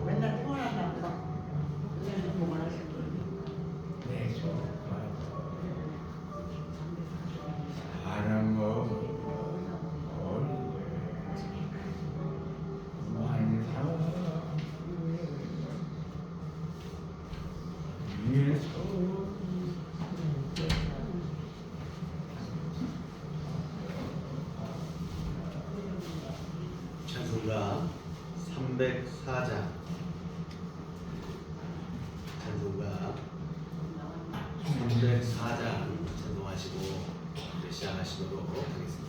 맨날 통화한다고 막 그만 하시고. 네, 사람 찬송가 304장 찬송가 304장 찬송하시고 이제 시작하시도록 하겠습니다.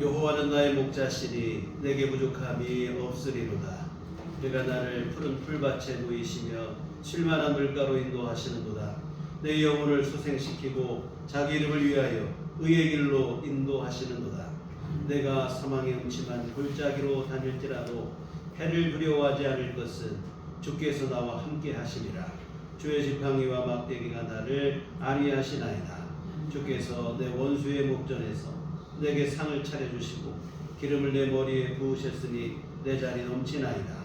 여호와는 나의 목자시니 내게 부족함이 없으리로다. 그가 나를 푸른 풀밭에 누이시며 쉴만한 물가로 인도하시는도다. 내 영혼을 소생시키고 자기 이름을 위하여 의의 길로 인도하시는도다. 내가 사망의 음침한 골짜기로 다닐지라도 해를 두려워하지 않을 것은 주께서 나와 함께 하심이라. 주의 지팡이와 막대기가 나를 안위하시나이다. 주께서 내 원수의 목전에서 내게 상을 차려주시고 기름을 내 머리에 부으셨으니 내 자리 넘치나이다.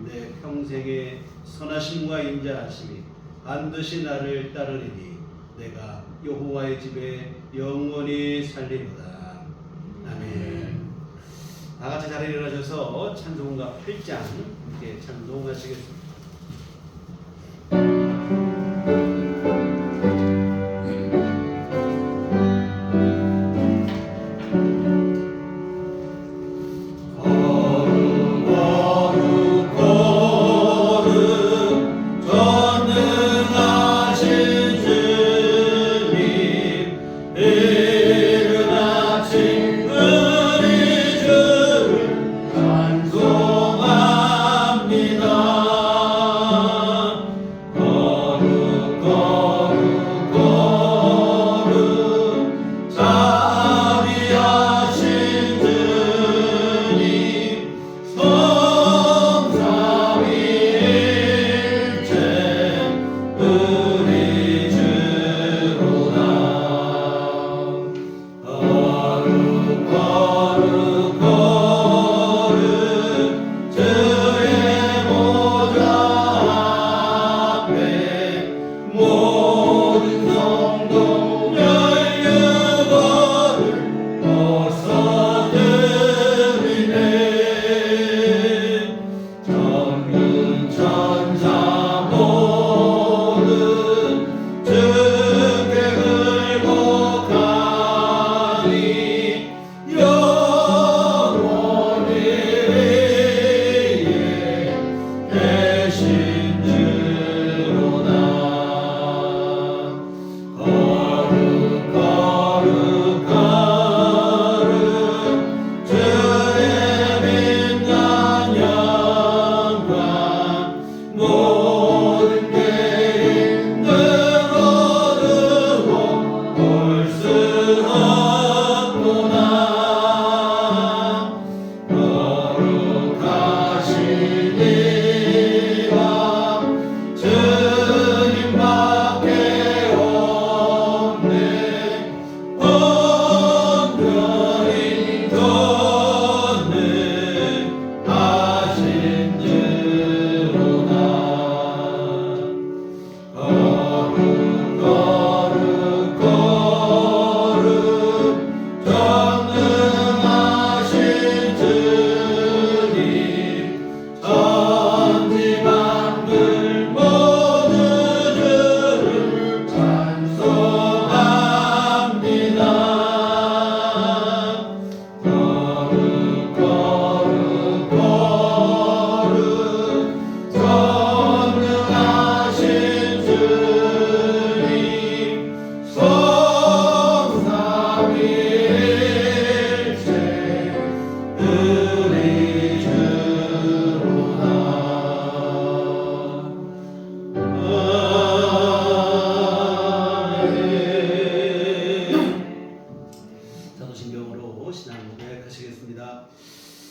내 평생의 선하심과 인자하심이 반드시 나를 따르리니 내가 여호와의 집에 영원히 살리로다. 아멘. 다 같이 자리에 일어나셔서 찬송가 8장 함께 찬송하시겠습니다.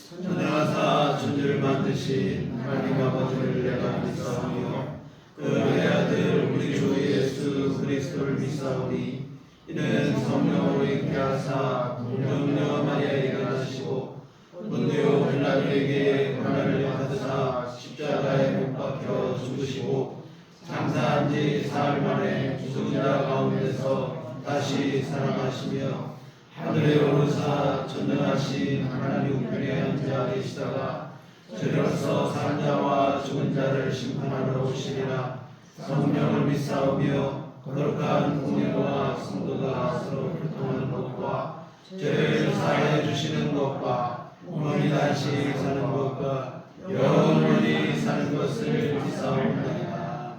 전능하사 천지를 만드신 하나님 아버지를 내가 믿사오며 그의 아들 우리 주 예수 그리스도를 믿사오니 이는 성령으로 있게 하사 동정녀 마리아에게 나시고 본디오 빌라도에게 고난을 받으사 십자가에 못 박혀 죽으시고 장사한 지 사흘 만에 죽은 자 가운데서 다시 살아나시며 하늘에 오르사 전능하신 하나님 우편에 앉아 계시다가 저리로서 산 자와 죽은 자를 심판하러 오시리라. 성령을 믿사오며 거룩한 공예와 성도가 서로 교통하는 것과 죄를 사하여 주시는 것과 영원히 다시 사는 것과 영원히 사는 것을 믿사옵나이다.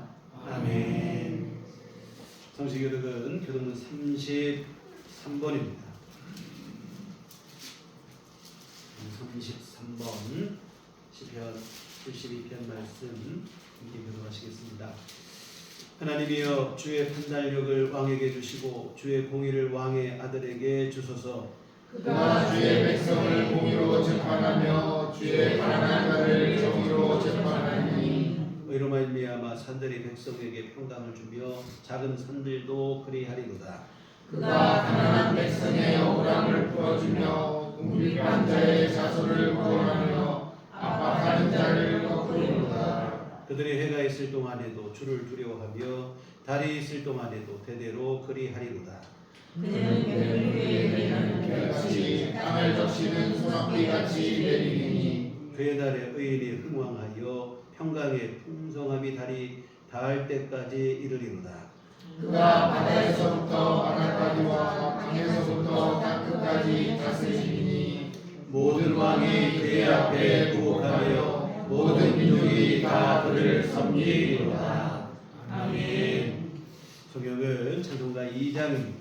아멘. 성시교독은 교독문 33번입니다. 33번 시편 72편 말씀 함께 교독하시겠습니다. 하나님이여 주의 판단력을 왕에게 주시고 주의 공의를 왕의 아들에게 주소서. 그가 주의 백성을 공의로 재판하며 주의 가난한 자를 정의로 재판하니 의로 말미암아 산들이 백성에게 평강을 주며 작은 산들도 그리하리로다. 그가 가난한 백성의 억울함을 풀어주며 궁핍한 자의 자손을 구원하며 압박하는 자를 거두리로다. 그들의 해가 있을 동안에도 주를 두려워하며 달이 있을 동안에도 대대로 그리하리로다. 그는 별을 위에 내리는 별같이 땅을 적시는 소낙비같이 내리니 그의 날에 의인이 흥왕하여 평강의 풍성함이 달이 닿을 때까지 이르리로다. 그가 바다에서부터 바다까지와 강에서부터 땅끝까지 다스리니 모든 왕이 그의 앞에 굴복하며 모든 민족이 다 그를 섬기리로다. 아멘. 성경은 찬송가 2장입니다.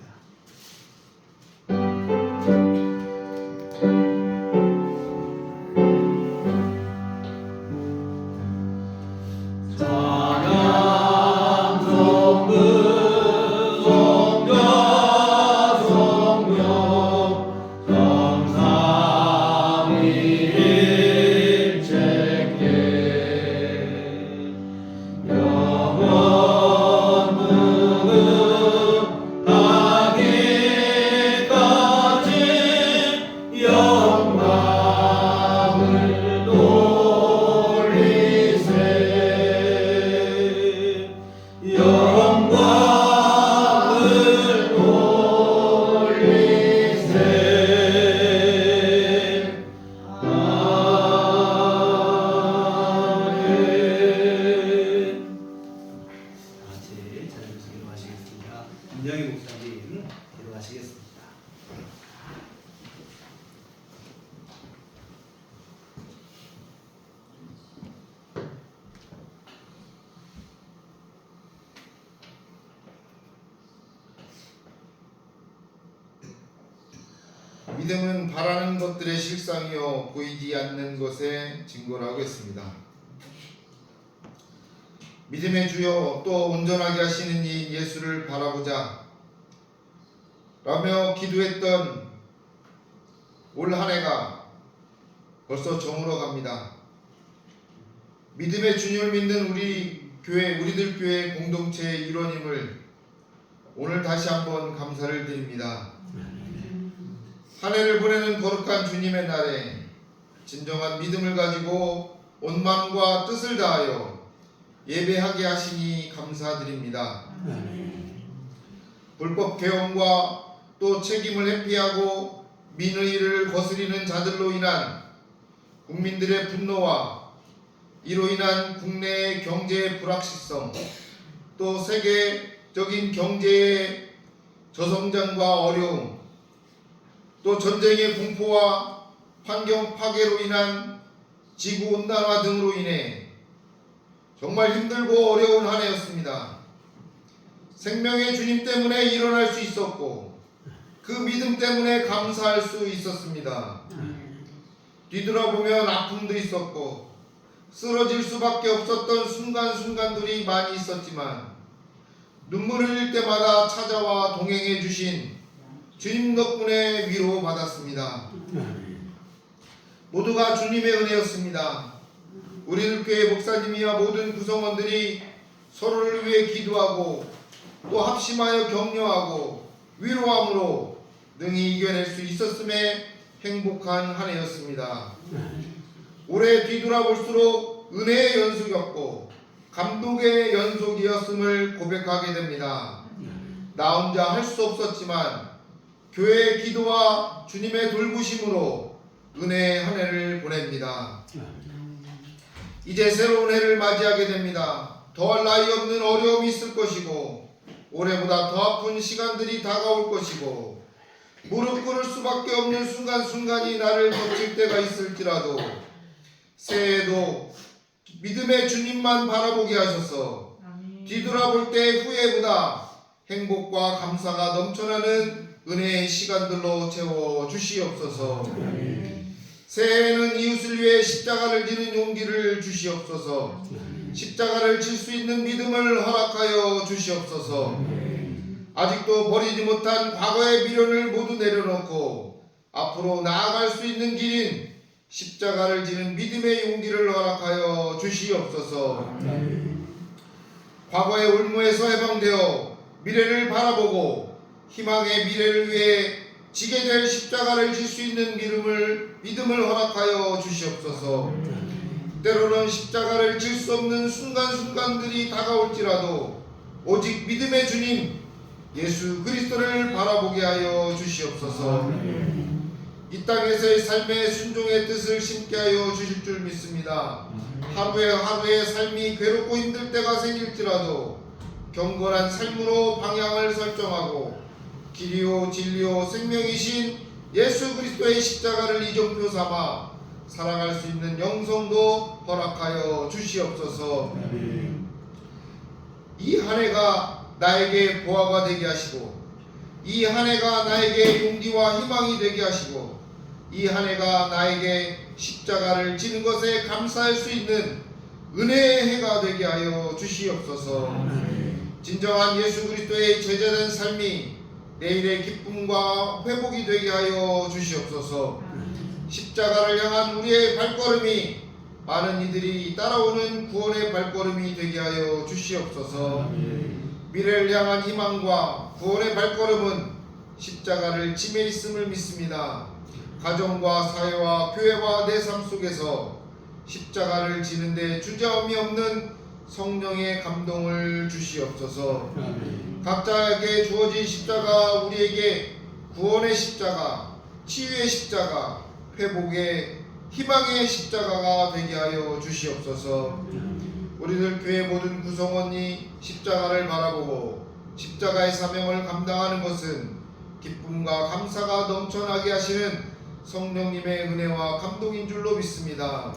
김영희 목사님 기도하시겠습니다. 믿음은 바라는 것들의 실상이요 보이지 않는 것의 증거라고 했습니다. 믿음의 주여 또 온전하게 하시는 이 예수를 바라보자 라며 기도했던 올 한 해가 벌써 저물어 갑니다. 믿음의 주님을 믿는 우리들 교회 공동체의 일원임을 오늘 다시 한번 감사를 드립니다. 한 해를 보내는 거룩한 주님의 날에 진정한 믿음을 가지고 온 마음과 뜻을 다하여 예배하게 하시니 감사드립니다. 불법 개헌과 또 책임을 회피하고 민의를 거스리는 자들로 인한 국민들의 분노와 이로 인한 국내의 경제의 불확실성, 또 세계적인 경제의 저성장과 어려움, 또 전쟁의 공포와 환경 파괴로 인한 지구온난화 등으로 인해 정말 힘들고 어려운 한 해였습니다. 생명의 주님 때문에 일어날 수 있었고 그 믿음 때문에 감사할 수 있었습니다. 뒤돌아보면 아픔도 있었고 쓰러질 수밖에 없었던 순간순간들이 많이 있었지만 눈물을 흘릴 때마다 찾아와 동행해 주신 주님 덕분에 위로받았습니다. 모두가 주님의 은혜였습니다. 우리들 교회 목사님이와 모든 구성원들이 서로를 위해 기도하고 또 합심하여 격려하고 위로함으로 능히 이겨낼 수 있었음에 행복한 한 해였습니다. 올해 뒤돌아볼수록 은혜의 연속이었고 감동의 연속이었음을 고백하게 됩니다. 나 혼자 할 수 없었지만 교회의 기도와 주님의 돌보심으로 은혜의 한 해를 보냅니다. 이제 새로운 해를 맞이하게 됩니다. 더할 나위 없는 어려움이 있을 것이고 올해보다 더 아픈 시간들이 다가올 것이고 무릎 꿇을 수밖에 없는 순간순간이 나를 덮칠 때가 있을지라도 새해에도 믿음의 주님만 바라보게 하셔서 뒤돌아볼 때 후회보다 행복과 감사가 넘쳐나는 은혜의 시간들로 채워 주시옵소서. 새해에는 이웃을 위해 십자가를 지는 용기를 주시옵소서. 십자가를 질 수 있는 믿음을 허락하여 주시옵소서. 아직도 버리지 못한 과거의 미련을 모두 내려놓고 앞으로 나아갈 수 있는 길인 십자가를 지는 믿음의 용기를 허락하여 주시옵소서. 과거의 올무에서 해방되어 미래를 바라보고 희망의 미래를 위해 지게 될 십자가를 질 수 있는 믿음을 허락하여 주시옵소서. 때로는 십자가를 질 수 없는 순간순간들이 다가올지라도 오직 믿음의 주님 예수 그리스도를 바라보게 하여 주시옵소서. 이 땅에서의 삶의 순종의 뜻을 심게 하여 주실 줄 믿습니다. 하루의 삶이 괴롭고 힘들 때가 생길지라도 경건한 삶으로 방향을 설정하고 길이요 진리요 생명이신 예수 그리스도의 십자가를 이정표 삼아 살아갈 수 있는 영성도 허락하여 주시옵소서. 이 한 해가 나에게 보화가 되게 하시고 이 한 해가 나에게 용기와 희망이 되게 하시고 이 한 해가 나에게 십자가를 지는 것에 감사할 수 있는 은혜의 해가 되게 하여 주시옵소서. 진정한 예수 그리스도의 제자된 삶이 내일의 기쁨과 회복이 되게 하여 주시옵소서. 십자가를 향한 우리의 발걸음이 많은 이들이 따라오는 구원의 발걸음이 되게 하여 주시옵소서. 미래를 향한 희망과 구원의 발걸음은 십자가를 지매 있음을 믿습니다. 가정과 사회와 교회와 내 삶 속에서 십자가를 지는데 주저함이 없는 성령의 감동을 주시옵소서. 각자에게 주어진 십자가 우리에게 구원의 십자가, 치유의 십자가, 회복의 희망의 십자가가 되게 하여 주시옵소서. 우리들 교회 모든 구성원이 십자가를 바라보고 십자가의 사명을 감당하는 것은 기쁨과 감사가 넘쳐나게 하시는 성령님의 은혜와 감동인 줄로 믿습니다.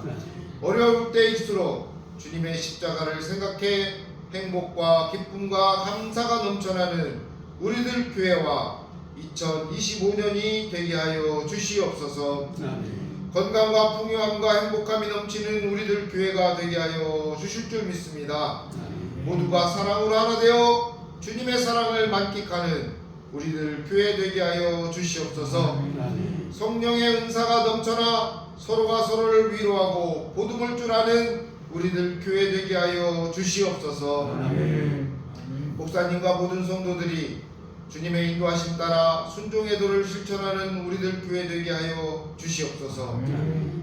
어려울 때일수록 주님의 십자가를 생각해 행복과 기쁨과 감사가 넘쳐나는 우리들 교회와 2025년이 되게 하여 주시옵소서. 건강과 풍요함과 행복함이 넘치는 우리들 교회가 되게 하여 주실 줄 믿습니다. 모두가 사랑으로 하나 되어 주님의 사랑을 만끽하는 우리들 교회 되게 하여 주시옵소서. 성령의 은사가 넘쳐나 서로가 서로를 위로하고 보듬을 줄 아는 우리들 교회 되게 하여 주시옵소서. 목사님과 모든 성도들이 주님의 인도하심 따라 순종의 도를 실천하는 우리들 교회 되게 하여 주시옵소서.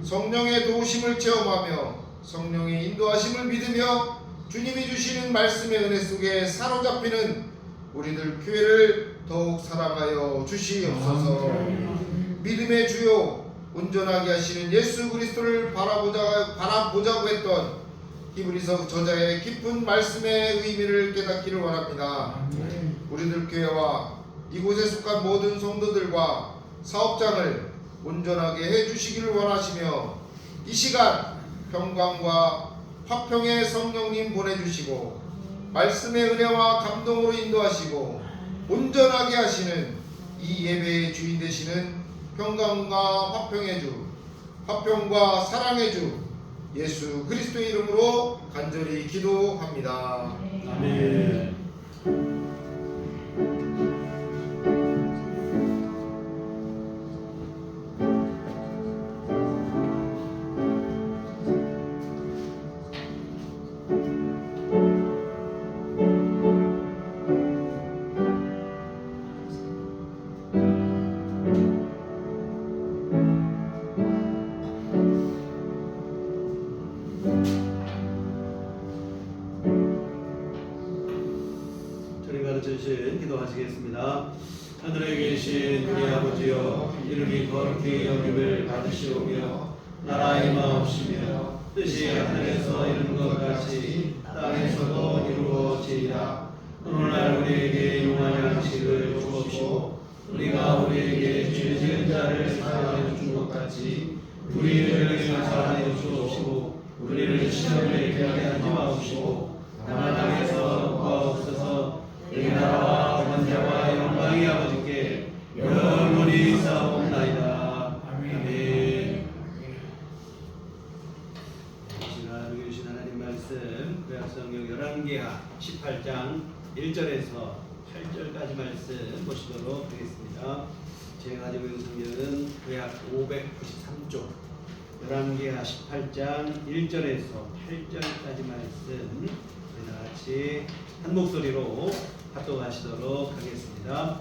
성령의 도우심을 체험하며 성령의 인도하심을 믿으며 주님이 주시는 말씀의 은혜 속에 사로잡히는 우리들 교회를 더욱 사랑하여 주시옵소서. 믿음의 주요 온전하게 하시는 예수 그리스도를 바라보자고 했던 히브리서 저자의 깊은 말씀의 의미를 깨닫기를 원합니다. 우리들 교회와 이곳에 속한 모든 성도들과 사업장을 온전하게 해주시기를 원하시며 이 시간 평강과 화평의 성령님 보내주시고 말씀의 은혜와 감동으로 인도하시고 온전하게 하시는 이 예배의 주인 되시는 평강과 화평의 주, 화평과 사랑의 주 예수 그리스도의 이름으로 간절히 기도합니다. 아멘. 주신 기도하시겠습니다. 하늘에 계신 우리 아버지여, 이름이 거룩히 여김을 받으시오며 나라의 마옵시며 뜻이 하늘에서 이룬 것 같이 땅에서도 이루어지이다. 오늘날 우리에게 용할 양식을 주옵시고 우리가 우리에게 죄 지은 자를 사하여 준 것 같이 우리를 사하여 주옵시고 우리를 시험에 들게 하지 마옵시고 다만 땅에서 구하옵소서. 이 나라와 권세와 영광이 아버지께 영원히 있사옵나이다. 아멘. 시간 주신 하나님 말씀 구약성경 열왕기하 18장 1절에서 8절까지 말씀 보시도록 하겠습니다. 제가 가지고 있는 성경은 구약 593쪽 열왕기하 18장 1절에서 8절까지 말씀 같이 한 목소리로 합독하시도록 하겠습니다.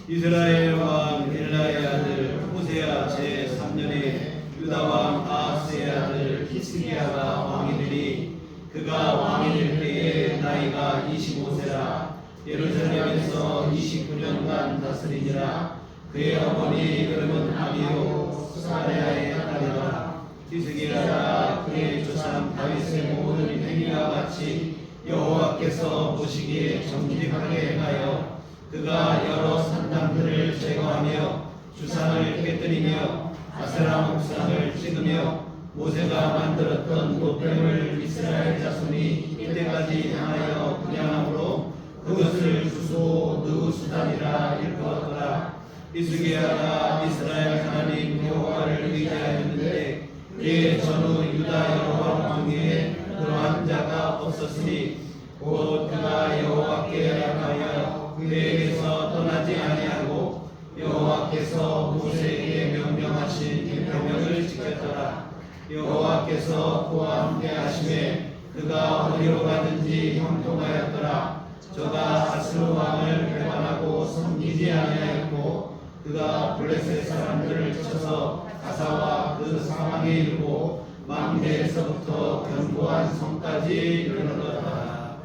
이스라엘 왕 엘라의 아들 호세아 제3년에 유다 왕 아하스의 아들 히스기야가 왕이 되니 그가 왕이 될 때에 나이가 25세라. 예루살렘에서 29년간 다스리니라. 그의 어머니 이름은 아비요 스가랴의 딸이더라. 히스기야가 그의 조상 다윗의 모든 행위와 같이 여호와께서 보시기에 정직하게 행하여 그가 여러 산당들을 제거하며 주상을 깨뜨리며 아세라 목상을 찍으며 모세가 만들었던 노뱀을 이스라엘 자손이 이때까지 향하여 분양함으로 그것을 주소 느우수단이라 일컬었더라. 히스기야가 이스라엘 하나님 여호와를 의지하였는데 그의 전후 유다 여러 왕 중에 그러한 자가 없었으니 곧 그가 여호와께 향하여 그에게서 떠나지 아니하고 여호와께서 모세에게 명령하신 계명을 지켰더라. 여호와께서 그와 함께 하심에 그가 어디로 가든지 형통하였더라. 저가 아스루 왕을 배반하고 섬기지 아니하였고 그가 블레셋 사람들을 쳐서 가사와 그 사망에 이르고 망대에서부터 견고한 성까지 이르렀다.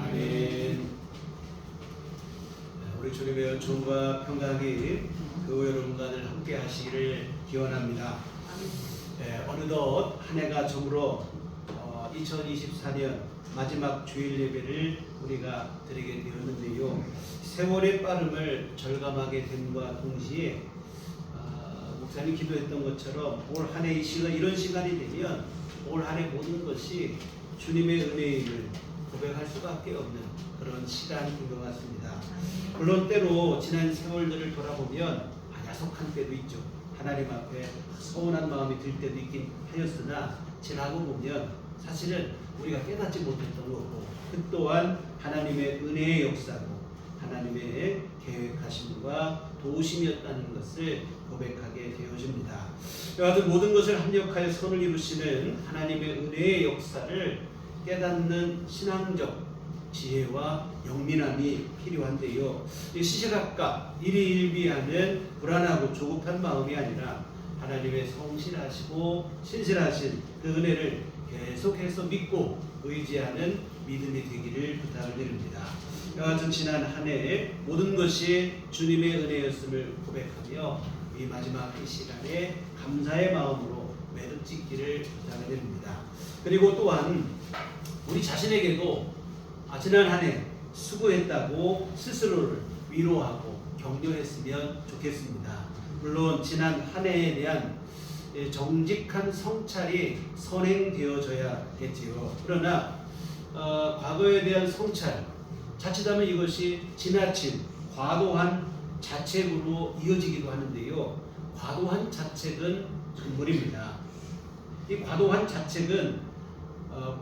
아멘. 우리 주님의 은총과 평강이 그 여러분과늘 함께 하시기를 기원합니다. 어느덧 한 해가 저물어 2024년 마지막 주일 예배를 우리가 드리게 되었는데요. 세월의 빠름을 절감하게 됨과 동시에 목사님 기도했던 것처럼 올 한 해의 시간, 이런 시간이 되면 올 한 해 모든 것이 주님의 은혜임을 고백할 수밖에 없는 그런 시간인 것 같습니다. 물론 때로 지난 세월들을 돌아보면 야속한 때도 있죠. 하나님 앞에 서운한 마음이 들 때도 있긴 하였으나 지나고 보면 사실은 우리가 깨닫지 못했던 거고 그 또한 하나님의 은혜의 역사고 하나님의 계획하심과 도우심이었다는 것을 고백하게 되어집니다. 여하튼 모든 것을 합력하여 선을 이루시는 하나님의 은혜의 역사를 깨닫는 신앙적 지혜와 영민함이 필요한데요. 시시각각 일희일비하는 불안하고 조급한 마음이 아니라 하나님의 성실하시고 신실하신 그 은혜를 계속해서 믿고 의지하는 믿음이 되기를 부탁을 드립니다. 여하튼 지난 한 해 모든 것이 주님의 은혜였음을 고백하며 이 마지막 이 시간에 감사의 마음으로 매듭 짓기를 부탁을 드립니다. 그리고 또한 우리 자신에게도 지난 한 해 수고했다고 스스로를 위로하고 격려했으면 좋겠습니다. 물론 지난 한 해에 대한 정직한 성찰이 선행되어져야겠지요. 그러나 과거에 대한 성찰, 자칫하면 이것이 지나친 과도한 자책으로 이어지기도 하는데요. 과도한 자책은 금물입니다. 이 과도한 자책은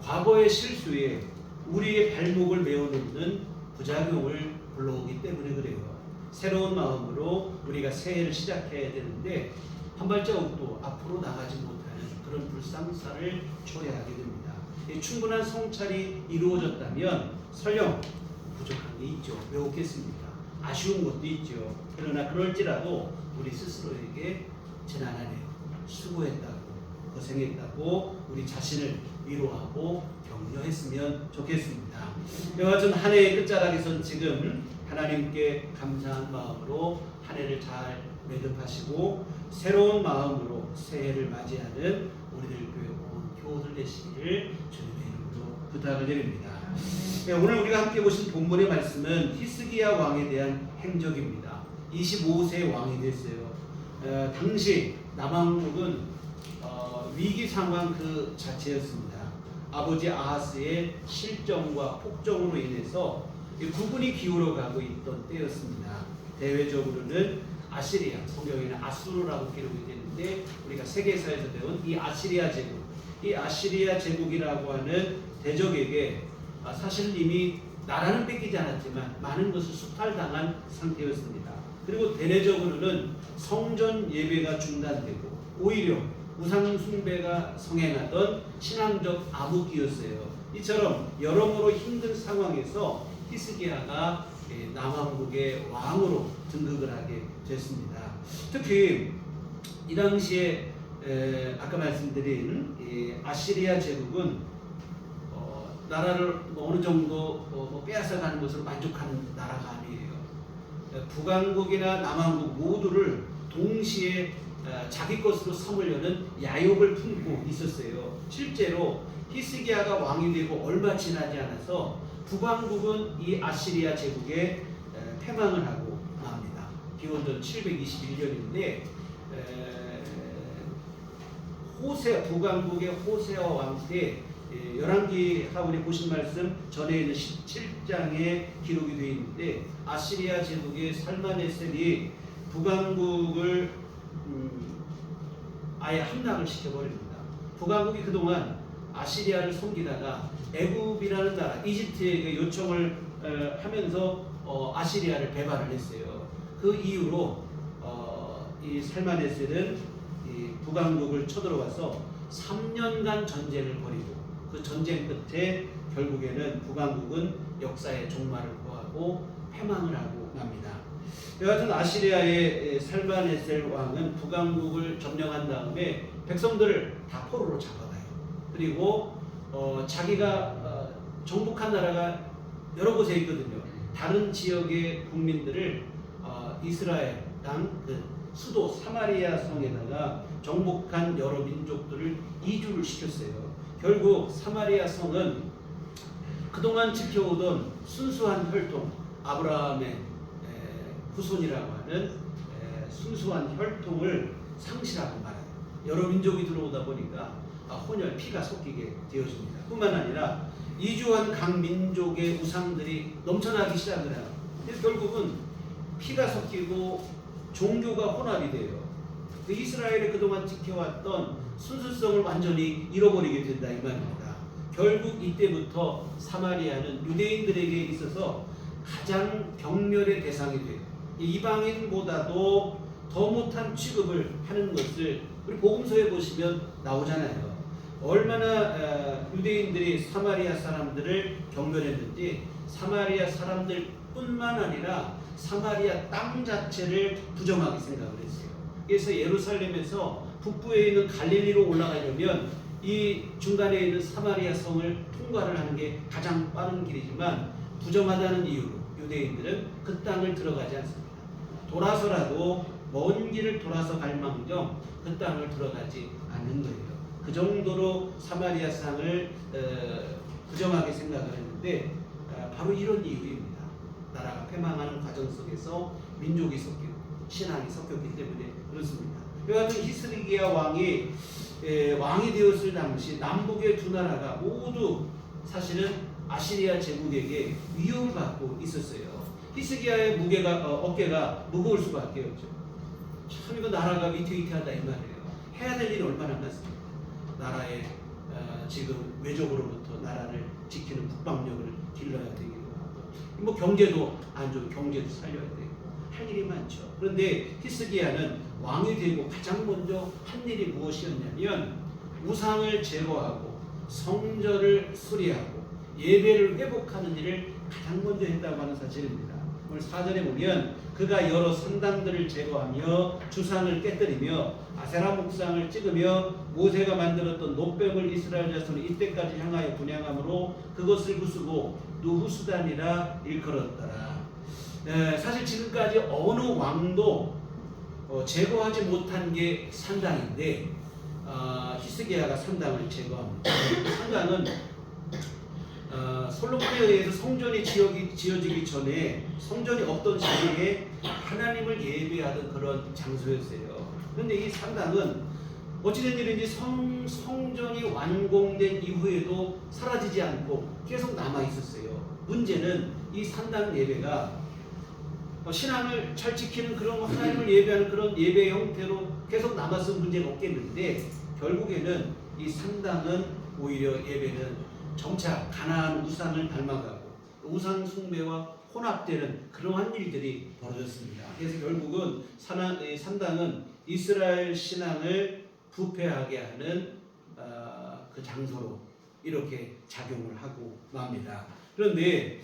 과거의 실수에 우리의 발목을 메어놓는 부작용을 불러오기 때문에 그래요. 새로운 마음으로 우리가 새해를 시작해야 되는데 한 발자국도 앞으로 나가지 못하는 그런 불상사를 초래하게 됩니다. 충분한 성찰이 이루어졌다면 설령 부족한 게 있죠. 왜 없겠습니까? 아쉬운 것도 있죠. 그러나 그럴지라도 우리 스스로에게 지난 한 해 수고했다고 고생했다고 우리 자신을 위로하고 격려했으면 좋겠습니다. 이와 같은 한 해의 끝자락에선 지금 하나님께 감사한 마음으로 한 해를 잘 매듭하시고 새로운 마음으로 새해를 맞이하는 우리들 교회 온 교우들 되시기를 주님의 이름으로 부탁을 드립니다. 네, 오늘 우리가 함께 보신 본문의 말씀은 히스기야 왕에 대한 행적입니다. 25세 왕이 됐어요. 당시 남왕국은 위기 상황 그 자체였습니다. 아버지 아하스의 실정과 폭정으로 인해서 국군이 기울어가고 있던 때였습니다. 대외적으로는 아시리아, 성경에는 아수르라고 기록이 되는데 우리가 세계사에서 배운 이 아시리아 제국, 이 아시리아 제국이라고 하는 대적에게 사실 이미 나라는 뺏기지 않았지만 많은 것을 수탈당한 상태였습니다. 그리고 대내적으로는 성전 예배가 중단되고 오히려 우상 숭배가 성행하던 신앙적 암흑기였어요. 이처럼 여러모로 힘든 상황에서 히스기야가 남왕국의 왕으로 등극을 하게 됐습니다. 특히 이 당시에 아까 말씀드린 아시리아 제국은 나라를 어느 정도 빼앗아가는 것으로 만족하는 나라가 아니에요. 북왕국이나 남왕국 모두를 동시에 자기 것으로 삼으려는 야욕을 품고 있었어요. 실제로 히스기야가 왕이 되고 얼마 지나지 않아서 북왕국은 이 아시리아 제국에 패망을 하고 맙니다. 기원전 721년인데 북왕국의 호세아 왕 때 열왕기 하울에 보신 말씀 전에 있는 17장에 기록이 되어 있는데 아시리아 제국의 살마네셀이 북왕국을 아예 함락을 시켜버립니다. 북왕국이 그동안 아시리아를 섬기다가 애굽이라는 나라 이집트에게 요청을 하면서 아시리아를 배반을 했어요. 그 이후로 이 살마네셀은 이 북왕국을 쳐들어와서 3년간 전쟁을 벌이고 그 전쟁 끝에 결국에는 북왕국은 역사의 종말을 구하고 패망을 하고 납니다. 여하튼 아시리아의 살마네셀 왕은 북왕국을 점령한 다음에 백성들을 다 포로로 잡아가요. 그리고 자기가 정복한 나라가 여러 곳에 있거든요. 다른 지역의 국민들을 이스라엘 땅 그 수도 사마리아 성에다가 정복한 여러 민족들을 이주를 시켰어요. 결국 사마리아 성은 그동안 지켜오던 순수한 혈통, 아브라함의 후손이라고 하는 순수한 혈통을 상실하고 말아요. 여러 민족이 들어오다 보니까 혼혈, 피가 섞이게 되어집니다. 뿐만 아니라 이주한 각 민족의 우상들이 넘쳐나기 시작을 해요. 그래서 결국은 피가 섞이고 종교가 혼합이 돼요. 그 이스라엘이 그동안 지켜왔던 순수성을 완전히 잃어버리게 된다 이 말입니다. 결국 이때부터 사마리아는 유대인들에게 있어서 가장 경멸의 대상이 돼요. 이방인보다도 더 못한 취급을 하는 것을 우리 복음서에 보시면 나오잖아요. 얼마나 유대인들이 사마리아 사람들을 경멸했는지 사마리아 사람들뿐만 아니라 사마리아 땅 자체를 부정하게 생각을 했어요. 그래서 예루살렘에서 북부에 있는 갈릴리로 올라가려면 이 중간에 있는 사마리아 성을 통과를 하는 게 가장 빠른 길이지만 부정하다는 이유로 유대인들은 그 땅을 들어가지 않습니다. 돌아서라도 먼 길을 돌아서 갈 망정 그 땅을 들어가지 않는 거예요. 그 정도로 사마리아 상을 부정하게 생각을 했는데 바로 이런 이유입니다. 나라가 패망하는 과정 속에서 민족이 섞이고 신앙이 섞였기 때문에 그렇습니다. 여하튼 히스기야 왕이 되었을 당시 남북의 두 나라가 모두 사실은 아시리아 제국에게 위협을 받고 있었어요. 히스기야의 어깨가 무거울 수밖에 없죠. 참 이거 나라가 위태위태하다 이 말이에요. 해야 될 일이 얼마나 많습니까? 나라의 지금 외적으로부터 나라를 지키는 국방력을 길러야 되기도 하고 경제도 안 좋은 경제도 살려야 되고 할 일이 많죠. 그런데 히스기야는 왕이 되고 가장 먼저 한 일이 무엇이었냐면 우상을 제거하고 성전을 수리하고 예배를 회복하는 일을 가장 먼저 했다고 하는 사실입니다. 오늘 4절에 보면 그가 여러 산당들을 제거하며 주상을 깨뜨리며 아세라 목상을 찍으며 모세가 만들었던 놋뱀을 이스라엘 자손이 이때까지 향하여 분향함으로 그것을 부수고 누후수단이라 일컬었더라. 사실 지금까지 어느 왕도 제거하지 못한 게 산당인데 히스기야가 산당을 제거합니다. 산당은 솔로몬에 의해서 성전이 지어지기 전에 성전이 없던 시기에 하나님을 예배하던 그런 장소였어요. 그런데 이 산당은 어찌된 일인지 성전이 완공된 이후에도 사라지지 않고 계속 남아 있었어요. 문제는 이 산당 예배가 신앙을 잘 지키는 그런 하나님을 예배하는 그런 예배 형태로 계속 남았으면 문제는 없겠는데 결국에는 이 산당은 오히려 예배는 점차 가나안 우상을 닮아가고 우상 숭배와 혼합되는 그러한 일들이 벌어졌습니다. 그래서 결국은 산당은 이스라엘 신앙을 부패하게 하는 그 장소로 이렇게 작용을 하고 맙니다. 그런데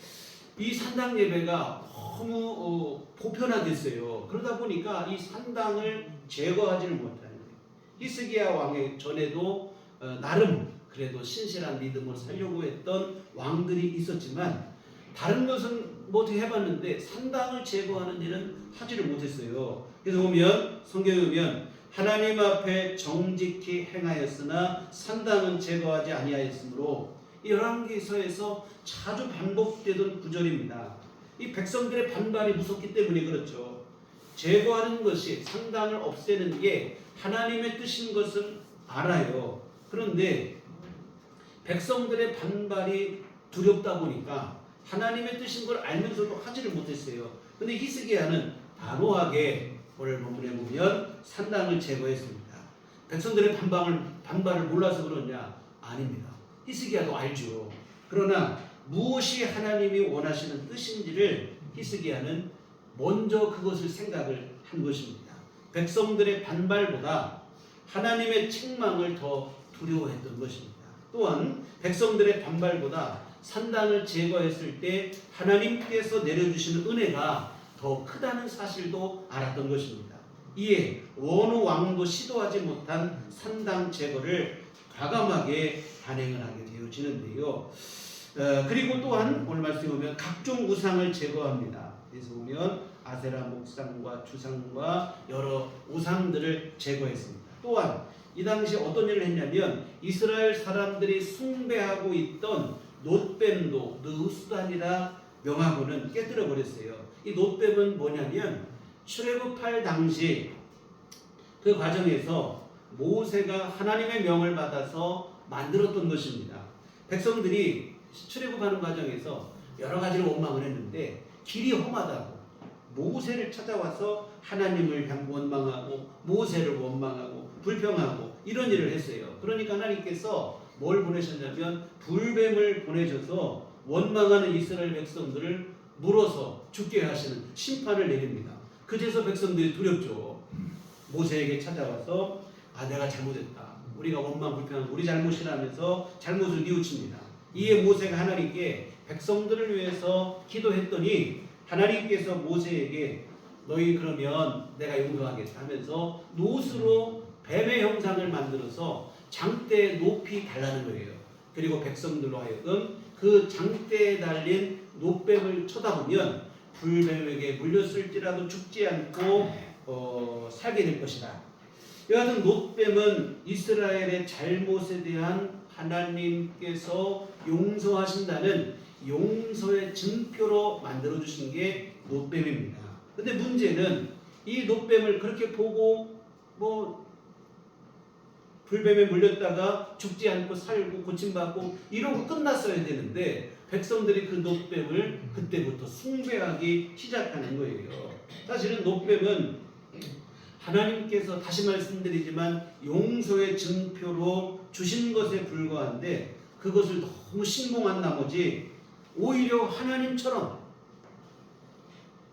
이 산당 예배가 너무 보편화됐어요. 그러다 보니까 이 산당을 제거하지를 못하는 거예요. 히스기야 왕의 전에도 나름 그래도 신실한 믿음을 살려고 했던 왕들이 있었지만 다른 것은 모두 해봤는데 산당을 제거하는 일은 하지를 못했어요. 그래서 보면 성경에 보면 하나님 앞에 정직히 행하였으나 산당은 제거하지 아니하였으므로 이 열왕기서에서 자주 반복되던 구절입니다. 이 백성들의 반발이 무섭기 때문에 그렇죠. 제거하는 것이 산당을 없애는 게 하나님의 뜻인 것은 알아요. 그런데 백성들의 반발이 두렵다 보니까 하나님의 뜻인 걸 알면서도 하지를 못했어요. 그런데 히스기야는 단호하게 오늘 본문에 보면 산당을 제거했습니다. 백성들의 반발을 몰라서 그러냐? 아닙니다. 히스기야도 알죠. 그러나 무엇이 하나님이 원하시는 뜻인지를 히스기야는 먼저 그것을 생각을 한 것입니다. 백성들의 반발보다 하나님의 책망을 더 두려워했던 것입니다. 또한 백성들의 반발보다 산당을 제거했을 때 하나님께서 내려주시는 은혜가 더 크다는 사실도 알았던 것입니다. 이에 어느 왕도 시도하지 못한 산당 제거를 과감하게 단행을 하게 되어지는데요. 그리고 또한 오늘 말씀에 보면 각종 우상을 제거합니다. 그래서 보면 아세라 목상과 주상과 여러 우상들을 제거했습니다. 또한 이 당시 어떤 일을 했냐면 이스라엘 사람들이 숭배하고 있던 놋뱀도 느후수단이라 명하고는 깨뜨려 버렸어요. 이 놋뱀은 뭐냐면 출애굽할 당시 그 과정에서 모세가 하나님의 명을 받아서 만들었던 것입니다. 백성들이 출애굽하는 과정에서 여러 가지를 원망을 했는데 길이 험하다고 모세를 찾아와서 하나님을 원망하고 모세를 원망하고 불평하고 이런 일을 했어요. 그러니까 하나님께서 뭘 보내셨냐면 불뱀을 보내셔서 원망하는 이스라엘 백성들을 물어서 죽게 하시는 심판을 내립니다. 그제서 백성들이 두렵죠. 모세에게 찾아와서 내가 잘못했다. 우리가 원망 불평한 우리 잘못이라면서 잘못을 뉘우칩니다. 이에 모세가 하나님께 백성들을 위해서 기도했더니 하나님께서 모세에게 너희 그러면 내가 용서하겠다 하면서 놋으로 뱀의 형상을 만들어서 장대에 높이 달라는 거예요. 그리고 백성들로 하여금 그 장대에 달린 놋뱀을 쳐다보면 불뱀에게 물렸을지라도 죽지 않고 살게 될 것이다. 여하튼 놋뱀은 이스라엘의 잘못에 대한 하나님께서 용서하신다는 용서의 증표로 만들어주신 게 놋뱀입니다. 근데 문제는 이 놋뱀을 그렇게 보고 불뱀에 물렸다가 죽지 않고 살고 고침받고 이러고 끝났어야 되는데 백성들이 그 놋뱀을 그때부터 숭배하기 시작하는 거예요. 사실은 놋뱀은 하나님께서 다시 말씀드리지만 용서의 증표로 주신 것에 불과한데 그것을 너무 신봉한 나머지 오히려 하나님처럼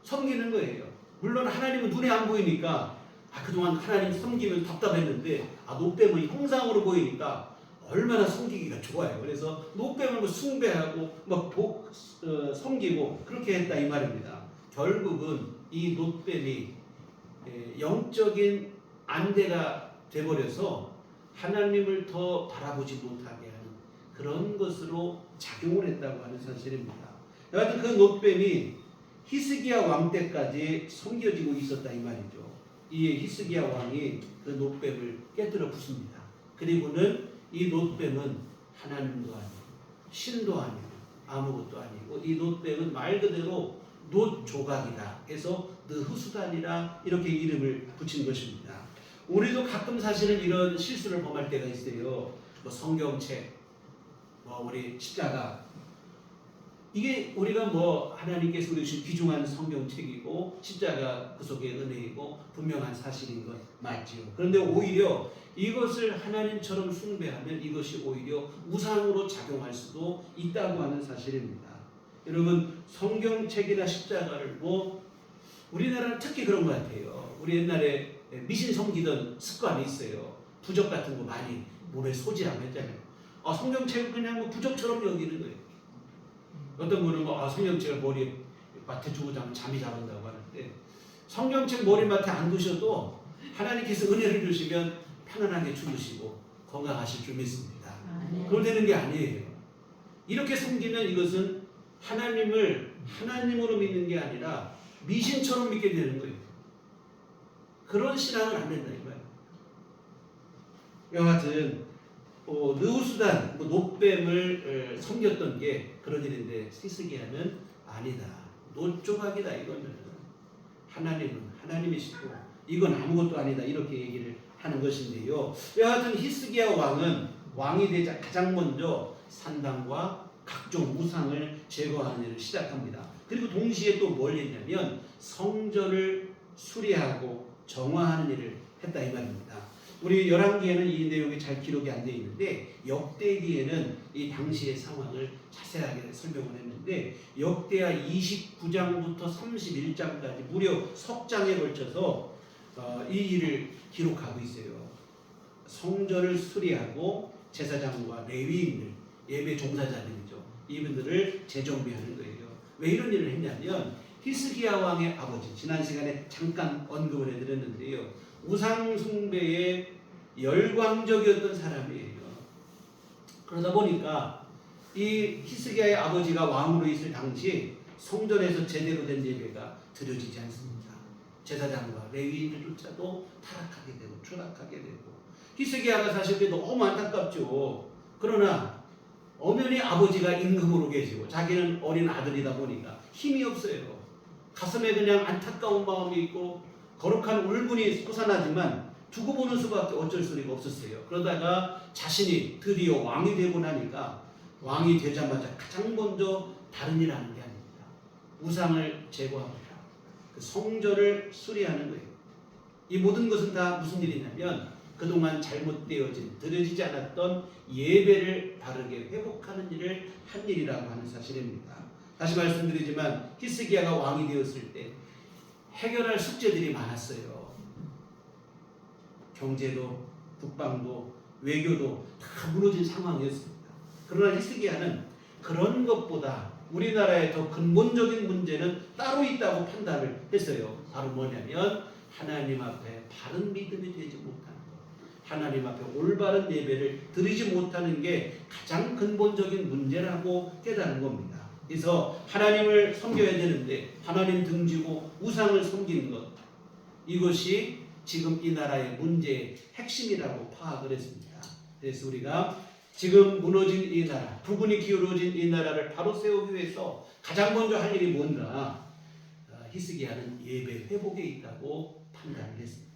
섬기는 거예요. 물론 하나님은 눈에 안 보이니까 그동안 하나님 섬기면 답답했는데 놋뱀은 형상으로 보이니까 얼마나 섬기기가 좋아요. 그래서 놋뱀을 숭배하고 섬기고 그렇게 했다 이 말입니다. 결국은 이 놋뱀이 영적인 안대가 돼버려서 하나님을 더 바라보지 못하게 하는 그런 것으로 작용을 했다고 하는 사실입니다. 여하튼 그 놋뱀이 히스기야 왕 때까지 섬겨지고 있었다 이 말이죠. 이 히스기야 왕이 그 놋뱀을 깨뜨려 부숩니다. 그리고는 이 놋뱀은 하나님도 아니고 신도 아니고 아무것도 아니고 이 놋뱀은 말 그대로 놋 조각이다 해서 느후수단이라 이렇게 이름을 붙인 것입니다. 우리도 가끔 사실은 이런 실수를 범할 때가 있어요. 뭐 성경책, 뭐 우리 십자가, 이게 우리가 뭐 하나님께서 우리 주신 귀중한 성경책이고 십자가 그 속에 은혜이고 분명한 사실인 것 맞지요. 그런데 오히려 이것을 하나님처럼 숭배하면 이것이 오히려 우상으로 작용할 수도 있다고 하는 사실입니다. 여러분, 성경책이나 십자가를 뭐 우리나라는 특히 그런 것 같아요. 우리 옛날에 미신 섬기던 습관이 있어요. 부적 같은 거 많이 몸에 소지하고 했잖아요. 성경책을 그냥 뭐 부적처럼 여기는 거예요. 어떤 분은 성경책을 머리에 맡에 두고 자면 잠이 잘 온다고 하는데, 성경책 머리맡에 안 두셔도 하나님께서 은혜를 주시면 편안하게 주무시고 건강하실 줄 믿습니다. 그럼 되는 게 아니에요. 이렇게 섬기면 이것은 하나님을 하나님으로 믿는 게 아니라 미신처럼 믿게 되는 거예요. 그런 신앙은 안 된다 이 말이에요. 여하튼 느후수단, 놋뱀을 섬겼던 게 그런 일인데 히스기야는 아니다. 놋조각이다 이거는. 하나님은 하나님이시고 이건 아무것도 아니다 이렇게 얘기를 하는 것인데요. 여하튼 히스기야 왕은 왕이 되자 가장 먼저 산당과 각종 우상을 제거하는 일을 시작합니다. 그리고 동시에 또 뭘 했냐면 성전을 수리하고 정화하는 일을 했다 이 말입니다. 우리 열왕기에는 이 내용이 잘 기록이 안 되어 있는데 역대기에는 이 당시의 상황을 자세하게 설명을 했는데 역대하 29장부터 31장까지 무려 석장에 걸쳐서 이 일을 기록하고 있어요. 성전을 수리하고 제사장과 레위인들, 예배 종사자들이죠. 이분들을 재정비하는 거예요. 왜 이런 일을 했냐면 히스기야 왕의 아버지, 지난 시간에 잠깐 언급을 해드렸는데요. 우상 숭배에 열광적이었던 사람이에요. 그러다 보니까 이 히스기야의 아버지가 왕으로 있을 당시 성전에서 제대로 된 예배가 드려지지 않습니다. 제사장과 레위인들조차도 타락하게 되고 추락하게 되고, 히스기야가 사실 너무 안타깝죠. 그러나 엄연히 아버지가 임금으로 계시고 자기는 어린 아들이다 보니까 힘이 없어요. 가슴에 그냥 안타까운 마음이 있고 거룩한 울분이 솟아나지만 두고 보는 수밖에 어쩔 수가 없었어요. 그러다가 자신이 드디어 왕이 되고 나니까 왕이 되자마자 가장 먼저 다른 일 하는 게 아닙니다. 우상을 제거합니다. 그 성전을 수리하는 거예요. 이 모든 것은 다 무슨 일이냐면 그동안 잘못되어진, 드려지지 않았던 예배를 바르게 회복하는 일을 한 일이라고 하는 사실입니다. 다시 말씀드리지만 히스기야가 왕이 되었을 때 해결할 숙제들이 많았어요. 경제도, 국방도, 외교도 다 무너진 상황이었습니다. 그러나 히스기야는 그런 것보다 우리나라의 더 근본적인 문제는 따로 있다고 판단을 했어요. 바로 뭐냐면 하나님 앞에 바른 믿음이 되지 못하는 것, 하나님 앞에 올바른 예배를 드리지 못하는 게 가장 근본적인 문제라고 깨달은 겁니다. 그래서 하나님을 섬겨야 되는데 하나님 등지고 우상을 섬기는 것, 이것이 지금 이 나라의 문제의 핵심이라고 파악을 했습니다. 그래서 우리가 지금 무너진 이 나라, 부분이 기울어진 이 나라를 바로 세우기 위해서 가장 먼저 할 일이 뭔가, 히스기야는 예배 회복에 있다고 판단을 했습니다.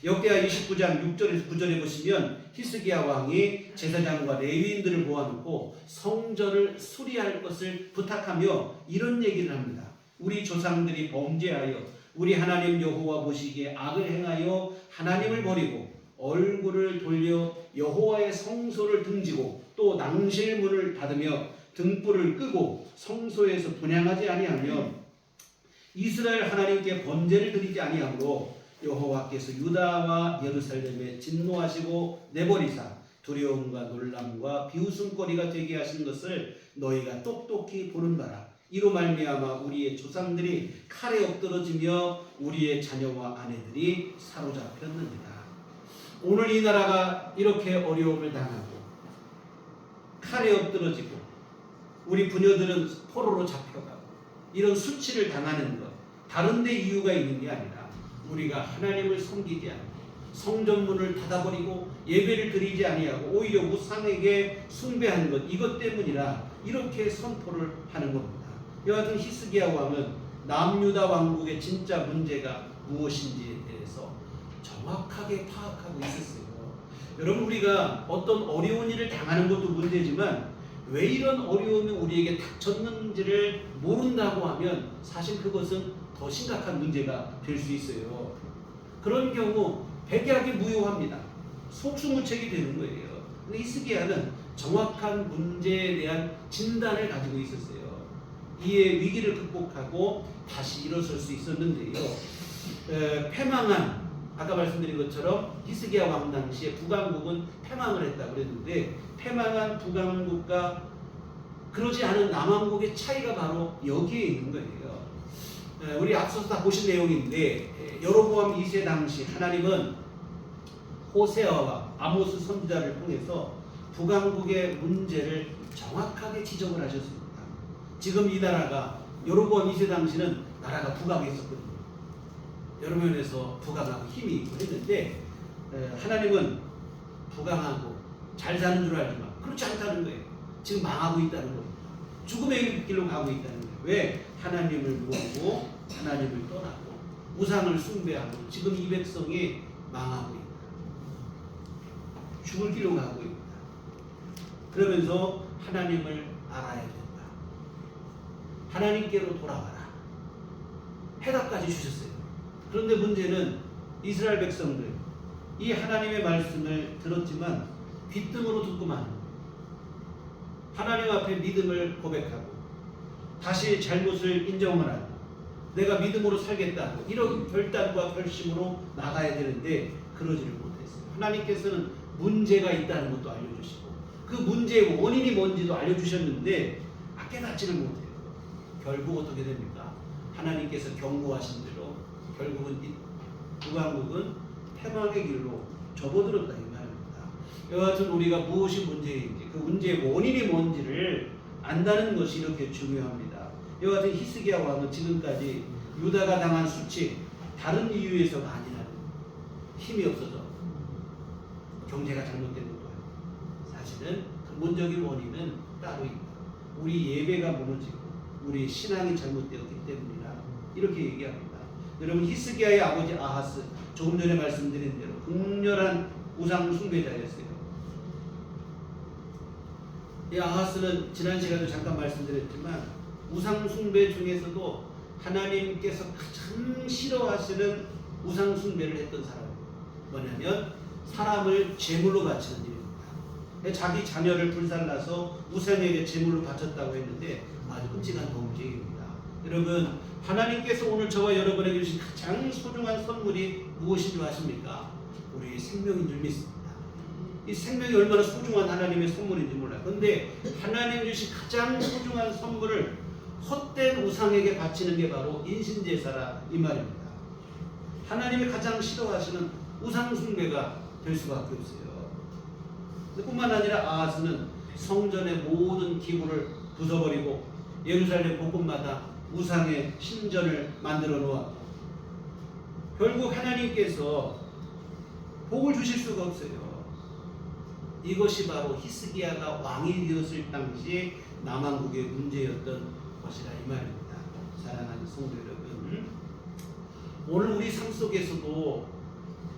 역대하 29장 6절에서 9절에 보시면 히스기야 왕이 제사장과 레위인들을 모아놓고 성전을 수리할 것을 부탁하며 이런 얘기를 합니다. 우리 조상들이 범죄하여 우리 하나님 여호와 보시기에 악을 행하여 하나님을 버리고 얼굴을 돌려 여호와의 성소를 등지고 또 낭실문을 닫으며 등불을 끄고 성소에서 분향하지 아니하며 이스라엘 하나님께 번제를 드리지 아니하므로 여호와께서 유다와 예루살렘에 진노하시고 내버리사 두려움과 놀람과 비웃음거리가 되게 하신 것을 너희가 똑똑히 보는 바라. 이로 말미암아 우리의 조상들이 칼에 엎드러지며 우리의 자녀와 아내들이 사로잡혔느니라. 오늘 이 나라가 이렇게 어려움을 당하고 칼에 엎드러지고 우리 부녀들은 포로로 잡혀가고 이런 수치를 당하는 것, 다른 데 이유가 있는 게 아니라 우리가 하나님을 섬기지 않고 성전문을 닫아버리고 예배를 드리지 아니하고 오히려 우상에게 숭배하는 것, 이것 때문이라 이렇게 선포를 하는 겁니다. 이와 같은 히스기야 왕은 남유다 왕국의 진짜 문제가 무엇인지에 대해서 정확하게 파악하고 있었어요. 여러분, 우리가 어떤 어려운 일을 당하는 것도 문제지만 왜 이런 어려움이 우리에게 닥쳤는지를 모른다고 하면 사실 그것은 더 심각한 문제가 될 수 있어요. 그런 경우 백약이 무효합니다. 속수무책이 되는 거예요. 근데 히스기야는 정확한 문제에 대한 진단을 가지고 있었어요. 이에 위기를 극복하고 다시 일어설 수 있었는데요. 패망한, 아까 말씀드린 것처럼 히스기야 왕 당시에 북왕국은 패망을 했다고 그랬는데 패망한 북왕국과 그러지 않은 남왕국의 차이가 바로 여기에 있는 거예요. 우리 앞서서 다 보신 내용인데 여로보암 2세 당시 하나님은 호세아와 아모스 선지자를 통해서 북왕국의 문제를 정확하게 지적을 하셨습니다. 지금 이 나라가 여로보암 2세 당시는 나라가 부강에 있었거든요. 여러 면에서 부강하고 힘이 있고 했는데 하나님은 부강하고 잘 사는 줄 알지만 그렇지 않다는 거예요. 지금 망하고 있다는 거예요. 죽음의 길로 가고 있다는 거예요. 왜? 하나님을 모르고 하나님을 떠나고 우상을 숭배하고 지금 이 백성이 망하고 있다. 죽을 길로 가고 있다. 그러면서 하나님을 알아야 된다. 하나님께로 돌아와라. 해답까지 주셨어요. 그런데 문제는 이스라엘 백성들 이 하나님의 말씀을 들었지만 귓등으로 듣고만 하나님 앞에 믿음을 고백하고 다시 잘못을 인정을 하고 내가 믿음으로 살겠다고 이런 결단과 결심으로 나가야 되는데 그러지를 못했어요. 하나님께서는 문제가 있다는 것도 알려주시고 그 문제의 원인이 뭔지도 알려주셨는데 깨닫지를 못해요. 결국 어떻게 됩니까? 하나님께서 경고하신 대로 결국은 이 북왕국은 패망의 길로 접어들었다 이 말입니다. 이와 같은 우리가 무엇이 문제인지 그 문제의 원인이 뭔지를 안다는 것이 이렇게 중요합니다. 이와 같은 히스기야 왕은 지금까지 유다가 당한 수치 다른 이유에서가 아니라 힘이 없어서 경제가 잘못된 것도 아니고 사실은 근본적인 원인은 따로 있다. 우리 예배가 무너지고 우리 신앙이 잘못되었기 때문이라 이렇게 얘기합니다. 여러분 히스기야의 아버지 아하스 조금 전에 말씀드린 대로 극렬한 우상 숭배자였어요. 이 아하스는 지난 시간에 잠깐 말씀드렸지만 우상 숭배 중에서도 하나님께서 가장 싫어하시는 우상 숭배를 했던 사람이에요. 뭐냐면 사람을 제물로 바치는 일입니다. 자기 자녀를 불살라서 우상에게 제물로 바쳤다고 했는데 아주 끔찍한 범죄입니다. 여러분 하나님께서 오늘 저와 여러분에게 주신 가장 소중한 선물이 무엇인 줄 아십니까? 우리의 생명인 줄 믿습니다. 이 생명이 얼마나 소중한 하나님의 선물인지 몰라요. 그런데 하나님 주신 가장 소중한 선물을 헛된 우상에게 바치는 게 바로 인신제사라 이 말입니다. 하나님이 가장 싫어하시는 우상 숭배가 될 수밖에 없어요. 뿐만 아니라 아하스는 성전의 모든 기구를 부숴버리고 예루살렘 곳곳마다 우상의 신전을 만들어 놓았고 결국 하나님께서 복을 주실 수가 없어요. 이것이 바로 히스기야가 왕이 되었을 당시 남왕국의 문제였던 것이라 이 말입니다. 사랑하는 성도 여러분, 오늘 우리 삶 속에서도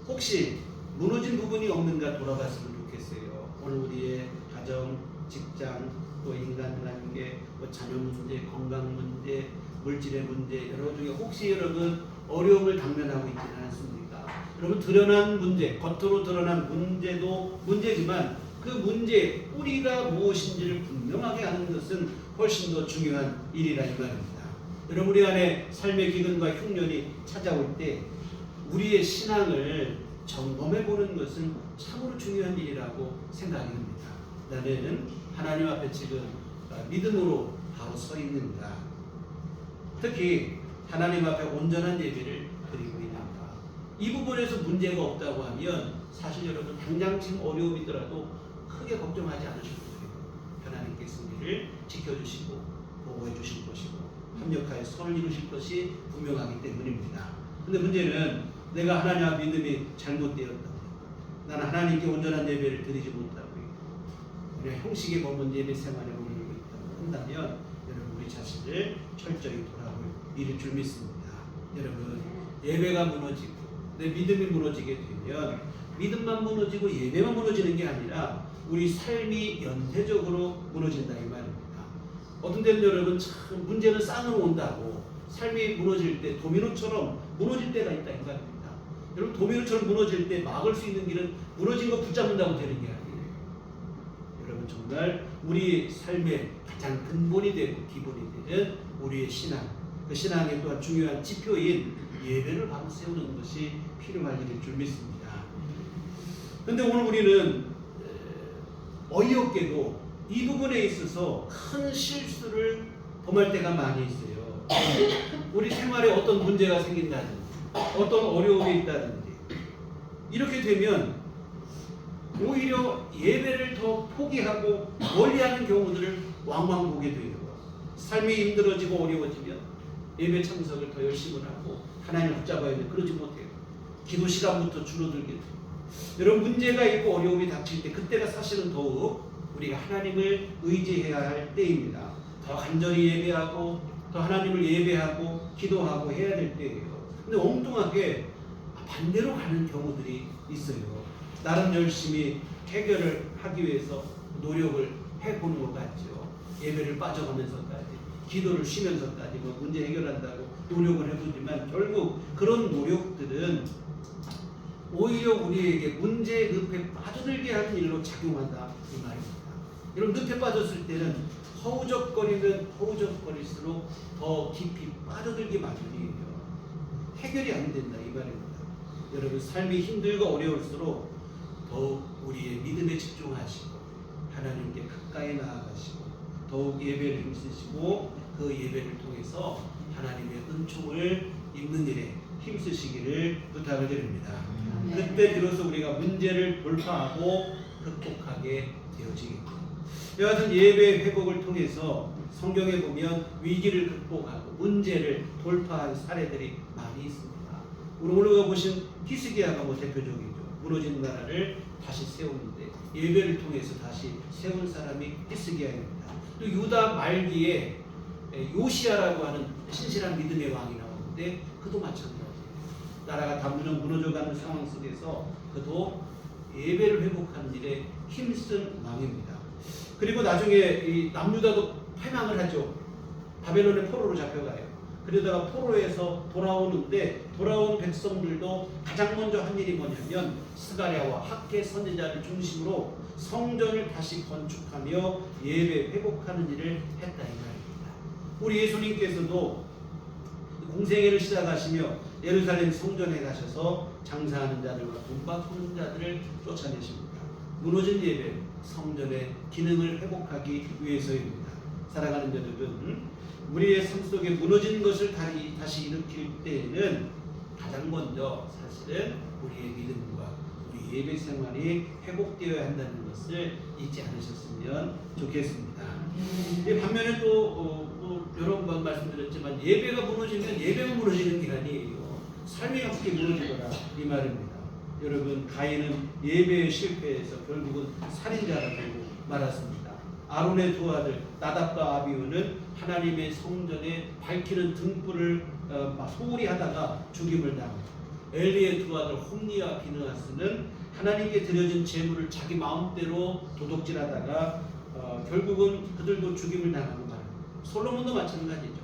혹시 무너진 부분이 없는가 돌아봤으면 좋겠어요. 오늘 우리의 가정, 직장, 또 인간관계, 자녀 문제, 건강 문제, 물질의 문제 여러 중에 혹시 여러분 어려움을 당면하고 있지는 않습니까? 여러분 드러난 문제, 겉으로 드러난 문제도 문제지만 그 문제의 뿌리가 무엇인지를 분명하게 하는 것은 훨씬 더 중요한 일이라 이 말입니다. 여러분 우리 안에 삶의 기근과 흉년이 찾아올 때 우리의 신앙을 점검해 보는 것은 참으로 중요한 일이라고 생각이 듭니다. 나는 하나님 앞에 지금 믿음으로 바로 서 있는가? 특히 하나님 앞에 온전한 예배를 드리고 있는가. 이 부분에서 문제가 없다고 하면 사실 여러분 당장 지금 어려움이 있더라도 크게 걱정하지 않으셔도 돼요. 하나님께서 우리를 지켜주시고 보호해 주실 것이고 합력하여 선을 이루실 것이 분명하기 때문입니다. 근데 문제는 내가 하나님 앞 믿음이 잘못되었다. 나는 하나님께 온전한 예배를 드리지 못하고 우리가 형식에 머문 예배 생활에 머물고 있다고 한다면 여러분 우리 자신을 철저히 돌아볼 일일 줄 믿습니다. 여러분 예배가 무너지고 내 믿음이 무너지게 되면 믿음만 무너지고 예배만 무너지는 게 아니라 우리 삶이 연쇄적으로 무너진다 이 말입니다. 어떤 때는 여러분 참 문제는 쌍으로 온다고 삶이 무너질 때 도미노처럼 무너질 때가 있다 이 말입니다. 여러분 도미노처럼 무너질 때 막을 수 있는 길은 무너진 거 붙잡는다고 되는 게 아니에요. 여러분 정말 우리 삶의 가장 근본이 되고 기본이 되는 우리의 신앙, 그 신앙의 또한 중요한 지표인 예배를 바로 세우는 것이 필요한 일일 줄 믿습니다. 그런데 오늘 우리는 어이없게도 이 부분에 있어서 큰 실수를 범할 때가 많이 있어요. 우리 생활에 어떤 문제가 생긴다든지 어떤 어려움이 있다든지 이렇게 되면 오히려 예배를 더 포기하고 멀리하는 경우들을 왕왕 보게 돼요. 삶이 힘들어지고 어려워지면 예배 참석을 더 열심히 하고 하나님을 붙잡아야 되는데 그러지 못해요. 기도 시간부터 줄어들게 돼요. 여러분 문제가 있고 어려움이 닥칠 때 그때가 사실은 더욱 우리가 하나님을 의지해야 할 때입니다. 더 간절히 예배하고 더 하나님을 예배하고 기도하고 해야 될 때예요. 근데 엉뚱하게 반대로 가는 경우들이 있어요. 나름 열심히 해결을 하기 위해서 노력을 해보는 것 같죠. 예배를 빠져가면서까지 기도를 쉬면서까지 뭐 문제 해결한다고 노력을 해보지만 결국 그런 노력들은 오히려 우리에게 문제의 늪에 빠져들게 하는 일로 작용한다 이 말입니다. 이런 늪에 빠졌을 때는 허우적거리면 허우적거릴수록 더 깊이 빠져들기 마련이에요. 해결이 안 된다 이 말입니다. 여러분 삶이 힘들고 어려울수록 더욱 우리의 믿음에 집중하시고 하나님께 가까이 나아가시고 더욱 예배를 힘쓰시고 그 예배를 통해서 하나님의 은총을 입는 일에 힘쓰시기를 부탁을 드립니다. 그때 비로소 우리가 문제를 돌파하고 극복하게 되어지겠고 여하튼 예배 회복을 통해서 성경에 보면 위기를 극복하고 문제를 돌파한 사례들이 많이 있습니다. 오늘가 보신 히스기야가 뭐 대표적이죠. 무너진 나라를 다시 세우는데 예배를 통해서 다시 세운 사람이 히스기야입니다. 또 유다 말기에 요시야라고 하는 신실한 믿음의 왕이 나오는데 그도 마찬가지예요. 나라가 단부정 무너져가는 상황 속에서 그도 예배를 회복하는 일에 힘쓴 왕입니다. 그리고 나중에 이 남유다도 패망을 하죠. 바벨론의 포로로 잡혀가요. 그러다가 포로에서 돌아오는데 돌아온 백성들도 가장 먼저 한 일이 뭐냐면 스가랴와 학개 선지자를 중심으로 성전을 다시 건축하며 예배 회복하는 일을 했다 이 말입니다. 우리 예수님께서도 공생애를 시작하시며 예루살렘 성전에 가셔서 장사하는 자들과 돈 바꾸는 자들을 쫓아내십니다. 무너진 예배, 성전의 기능을 회복하기 위해서입니다. 사랑하는 여러분, 우리의 삶 속에 무너진 것을 다시 일으킬 때에는 가장 먼저 사실은 우리의 믿음과 우리 예배 생활이 회복되어야 한다는 것을 잊지 않으셨으면 좋겠습니다. 반면에 또 여러 번 말씀드렸지만 예배가 무너지면 예배만 무너지는 게 아니에요. 삶이 어떻게 무너지거나 이 말입니다. 여러분 가인은 예배에 실패해서 결국은 살인자가 되고 말았습니다. 아론의 두 아들 나답과 아비후는 하나님의 성전에 밝히는 등불을 소홀히 하다가 죽임을 당합니다. 엘리의 두 아들 홈니와 비느하스는 하나님께 드려진 제물을 자기 마음대로 도둑질하다가 결국은 그들도 죽임을 당하고 말합니다. 솔로몬도 마찬가지죠.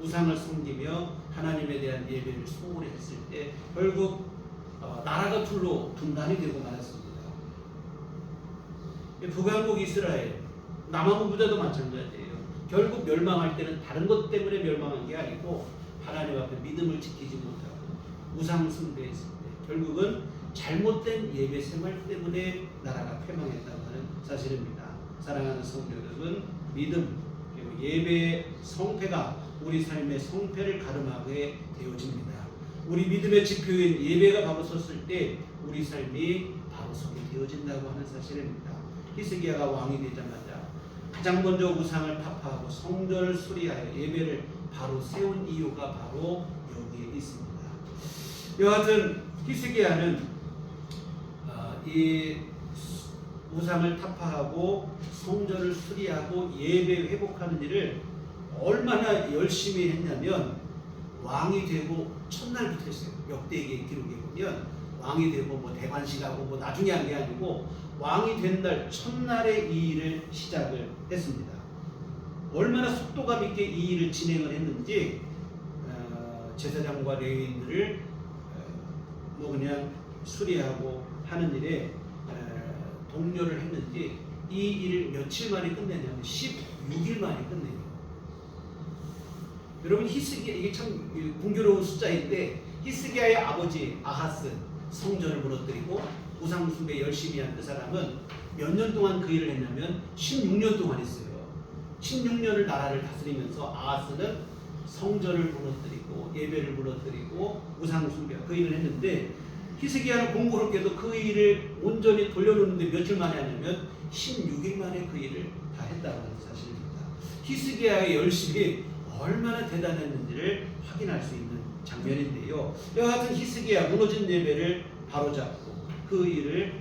우상을 섬기며 하나님에 대한 예배를 소홀히 했을 때 결국 나라가 둘로 분단이 되고 말았습니다. 북왕국 이스라엘, 남왕국 유다도 마찬가지예요. 결국 멸망할 때는 다른 것 때문에 멸망한 게 아니고 하나님 앞에 믿음을 지키지 못하고 우상 숭배했을 때 결국은 잘못된 예배 생활 때문에 나라가 패망했다고 하는 사실입니다. 사랑하는 성도 여러분, 믿음 그리고 예배의 성패가 우리 삶의 성패를 가름하게 되어집니다. 우리 믿음의 지표인 예배가 바로 섰을 때 우리 삶이 바로 서게 되어진다고 하는 사실입니다. 히스기야가 왕이 되자마자 가장 먼저 우상을 타파하고 성전을 수리하여 예배를 바로 세운 이유가 바로 여기에 있습니다. 여하튼 히스기야는 이 우상을 타파하고 성전을 수리하고 예배 회복하는 일을 얼마나 열심히 했냐면 왕이 되고 첫날부터 했어요. 역대기 기록에 보면 왕이 되고 뭐 대관식하고 뭐 나중에 한 게 아니고 왕이 된 날 첫날에 이 일을 시작을 했습니다. 얼마나 속도감 있게 이 일을 진행을 했는지 제사장과 레위인들을 뭐 그냥 수리하고 하는 일에 독려를 했는지 이 일을 며칠 만에 끝내냐면 16일 만에 끝내요. 여러분 히스기야 이게 참 공교로운 숫자인데 히스기야의 아버지 아하스 성전을 무너뜨리고 우상 숭배 열심히 한 그 사람은 몇 년 동안 그 일을 했냐면 16년 동안 했어요. 16년을 나라를 다스리면서 아하스는 성전을 무너뜨리고 예배를 무너뜨리고 우상 숭배 그 일을 했는데 히스기야는 공교롭게도 그 일을 온전히 돌려놓는데 며칠 만에 하냐면 16일 만에 그 일을 다 했다는 사실입니다. 히스기야의 열심이 얼마나 대단했는지를 확인할 수 있는 장면인데요. 여하튼 히스기야 무너진 예배를 바로잡고 그 일을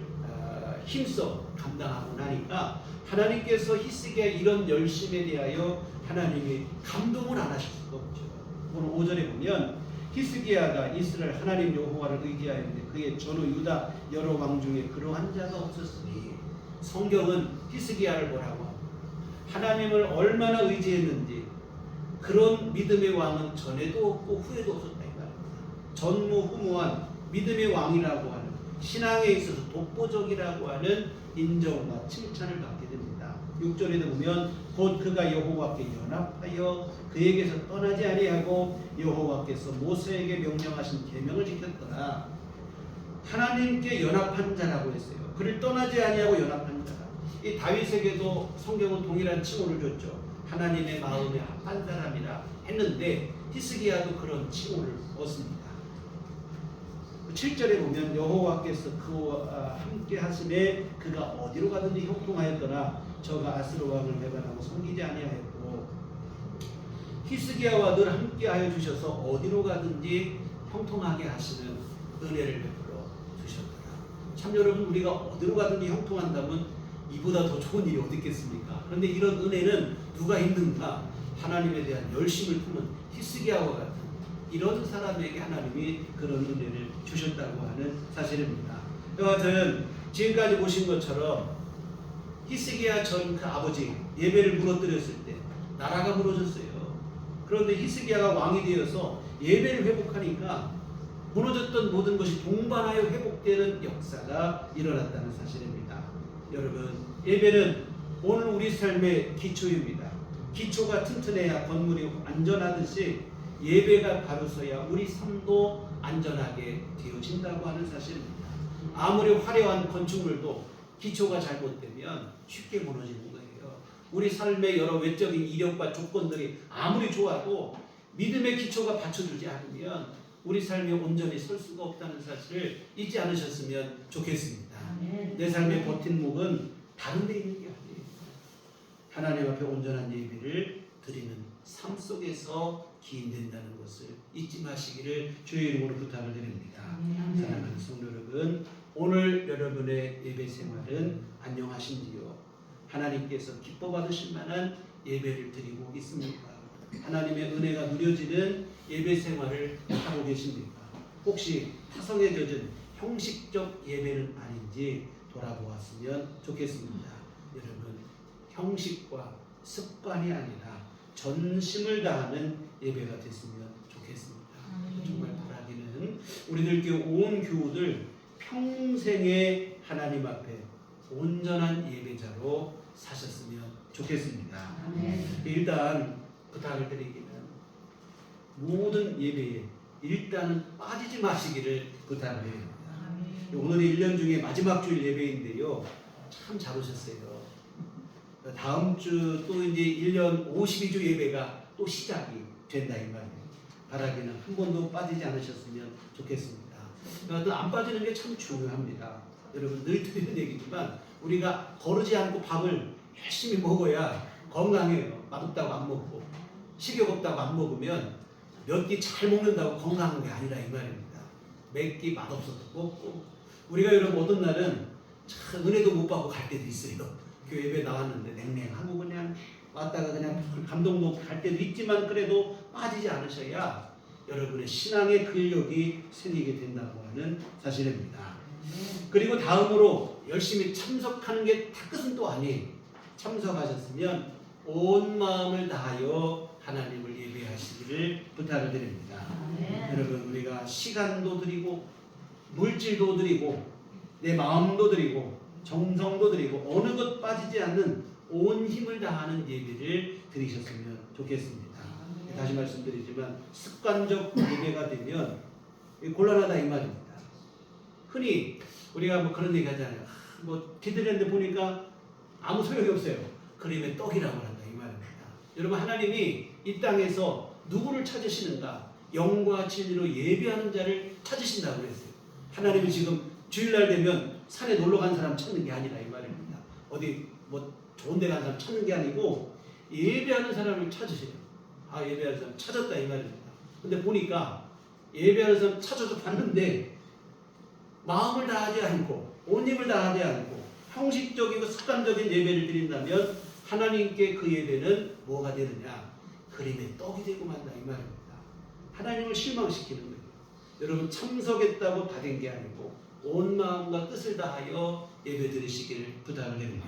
힘써 감당하고 나니까 하나님께서 히스기야의 이런 열심에 대하여 하나님이 감동을 안 하실 수가 없죠. 오늘 5절에 보면 히스기야가 이스라엘 하나님 여호와를 의지하였는데 그의 전후 유다 여러 왕 중에 그러한 자가 없었으니 성경은 히스기야를 뭐라고 합니까? 하나님을 얼마나 의지했는지 그런 믿음의 왕은 전에도 없고 후에도 없었다 이 말입니다. 전무후무한 믿음의 왕이라고 하는 신앙에 있어서 독보적이라고 하는 인정과 칭찬을 받게 됩니다. 6절에도 보면 곧 그가 여호와께 연합하여 그에게서 떠나지 아니하고 여호와께서 모세에게 명령하신 계명을 지켰더라. 하나님께 연합한 자라고 했어요. 그를 떠나지 아니하고 연합한 자라. 이 다윗에게도 성경은 동일한 칭호를 줬죠. 하나님의 마음에 합한 사람이라 했는데 히스기야도 그런 칭호를 얻습니다. 7절에 보면 여호와께서 그와 함께 하심에 그가 어디로 가든지 형통하였더나 저가 아스로 왕을 배반하고 섬기지 아니하였고 히스기야와 늘 함께하여 주셔서 어디로 가든지 형통하게 하시는 은혜를 베풀어 주셨더라. 참 여러분 우리가 어디로 가든지 형통한다면 이보다 더 좋은 일이 어디 있겠습니까? 그런데 이런 은혜는 누가 있는가? 하나님에 대한 열심을 품은 히스기야와 같은 이런 사람에게 하나님이 그런 은혜를 주셨다고 하는 사실입니다. 여하튼 지금까지 보신 것처럼 히스기야 전 그 아버지 예배를 무너뜨렸을 때 나라가 무너졌어요. 그런데 히스기야가 왕이 되어서 예배를 회복하니까 무너졌던 모든 것이 동반하여 회복되는 역사가 일어났다는 사실입니다. 여러분 예배는 오늘 우리 삶의 기초입니다. 기초가 튼튼해야 건물이 안전하듯이 예배가 바로 서야 우리 삶도 안전하게 되어진다고 하는 사실입니다. 아무리 화려한 건축물도 기초가 잘못되면 쉽게 무너지는 거예요. 우리 삶의 여러 외적인 이력과 조건들이 아무리 좋아도 믿음의 기초가 받쳐주지 않으면 우리 삶이 온전히 설 수가 없다는 사실을 잊지 않으셨으면 좋겠습니다. 내 삶의 버팀목은 다른 데 있는 게 아니에요. 하나님 앞에 온전한 예배를 드리는 삶 속에서 기인된다는 것을 잊지 마시기를 주의 이름으로 부탁을 드립니다. 사랑하는 성도 여러분, 오늘 여러분의 예배 생활은 안녕하신지요? 하나님께서 기뻐 받으실 만한 예배를 드리고 있습니까? 하나님의 은혜가 누려지는 예배 생활을 하고 계십니까? 혹시 타성에 젖은 형식적 예배는 아닌지 돌아보았으면 좋겠습니다. 여러분, 형식과 습관이 아니라 전심을 다하는 예배가 됐으면 좋겠습니다. 정말 바라기는 우리들 교회 온 교우들 평생에 하나님 앞에 온전한 예배자로 사셨으면 좋겠습니다. 일단 부탁을 드리기는 모든 예배에 일단은 빠지지 마시기를 부탁을 드립니다. 오늘이 1년 중에 마지막 주일 예배인데요. 참 잘 오셨어요. 다음 주 또 이제 1년 52주 예배가 또 시작이 된다 이 말이에요. 바라기는 한 번도 빠지지 않으셨으면 좋겠습니다. 여하튼 안 빠지는 게 참 중요합니다. 여러분 늘 드리는 얘기지만 우리가 거르지 않고 밥을 열심히 먹어야 건강해요. 맛없다고 안 먹고 식욕 없다고 안 먹으면 몇 끼 잘 먹는다고 건강한 게 아니라 이 말입니다. 몇 끼 맛없어도 먹고 우리가 여러분 어떤 날은 참 은혜도 못 받고 갈 때도 있어요. 교회 예배 나왔는데 냉랭하고 그냥 왔다가 그냥 감동도 갈 때도 있지만 그래도 빠지지 않으셔야 여러분의 신앙의 근력이 생기게 된다고 하는 사실입니다. 그리고 다음으로 열심히 참석하는 게 다 끝은 또 아니에요. 참석하셨으면 온 마음을 다하여 하나님을 예배하시기를 부탁을 드립니다. 여러분 우리가 시간도 드리고 물질도 드리고 내 마음도 드리고 정성도 드리고 어느 것 빠지지 않는 온 힘을 다하는 예배를 드리셨으면 좋겠습니다. 다시 말씀드리지만 습관적 예배가 되면 곤란하다 이 말입니다. 흔히 우리가 뭐 그런 얘기 하잖아요. 뭐 기도했는데 보니까 아무 소용이 없어요. 그림의 떡이라고 한다 이 말입니다. 여러분 하나님이 이 땅에서 누구를 찾으시는가? 영과 진리로 예배하는 자를 찾으신다고 그랬어요. 하나님이 지금 주일날 되면 산에 놀러 간 사람 찾는 게 아니라 이 말입니다. 어디 뭐 좋은 데 간 사람 찾는 게 아니고 예배하는 사람을 찾으세요. 아 예배하는 사람 찾았다 이 말입니다. 근데 보니까 예배하는 사람 찾아서 봤는데 마음을 다하지 않고 온 힘을 다하지 않고 형식적이고 습관적인 예배를 드린다면 하나님께 그 예배는 뭐가 되느냐? 그림의 떡이 되고 만다 이 말입니다. 하나님을 실망시키는 거예요. 여러분 참석했다고 다 된 게 아니고 온 마음과 뜻을 다하여 예배 드리시기를 부탁을 드립니다.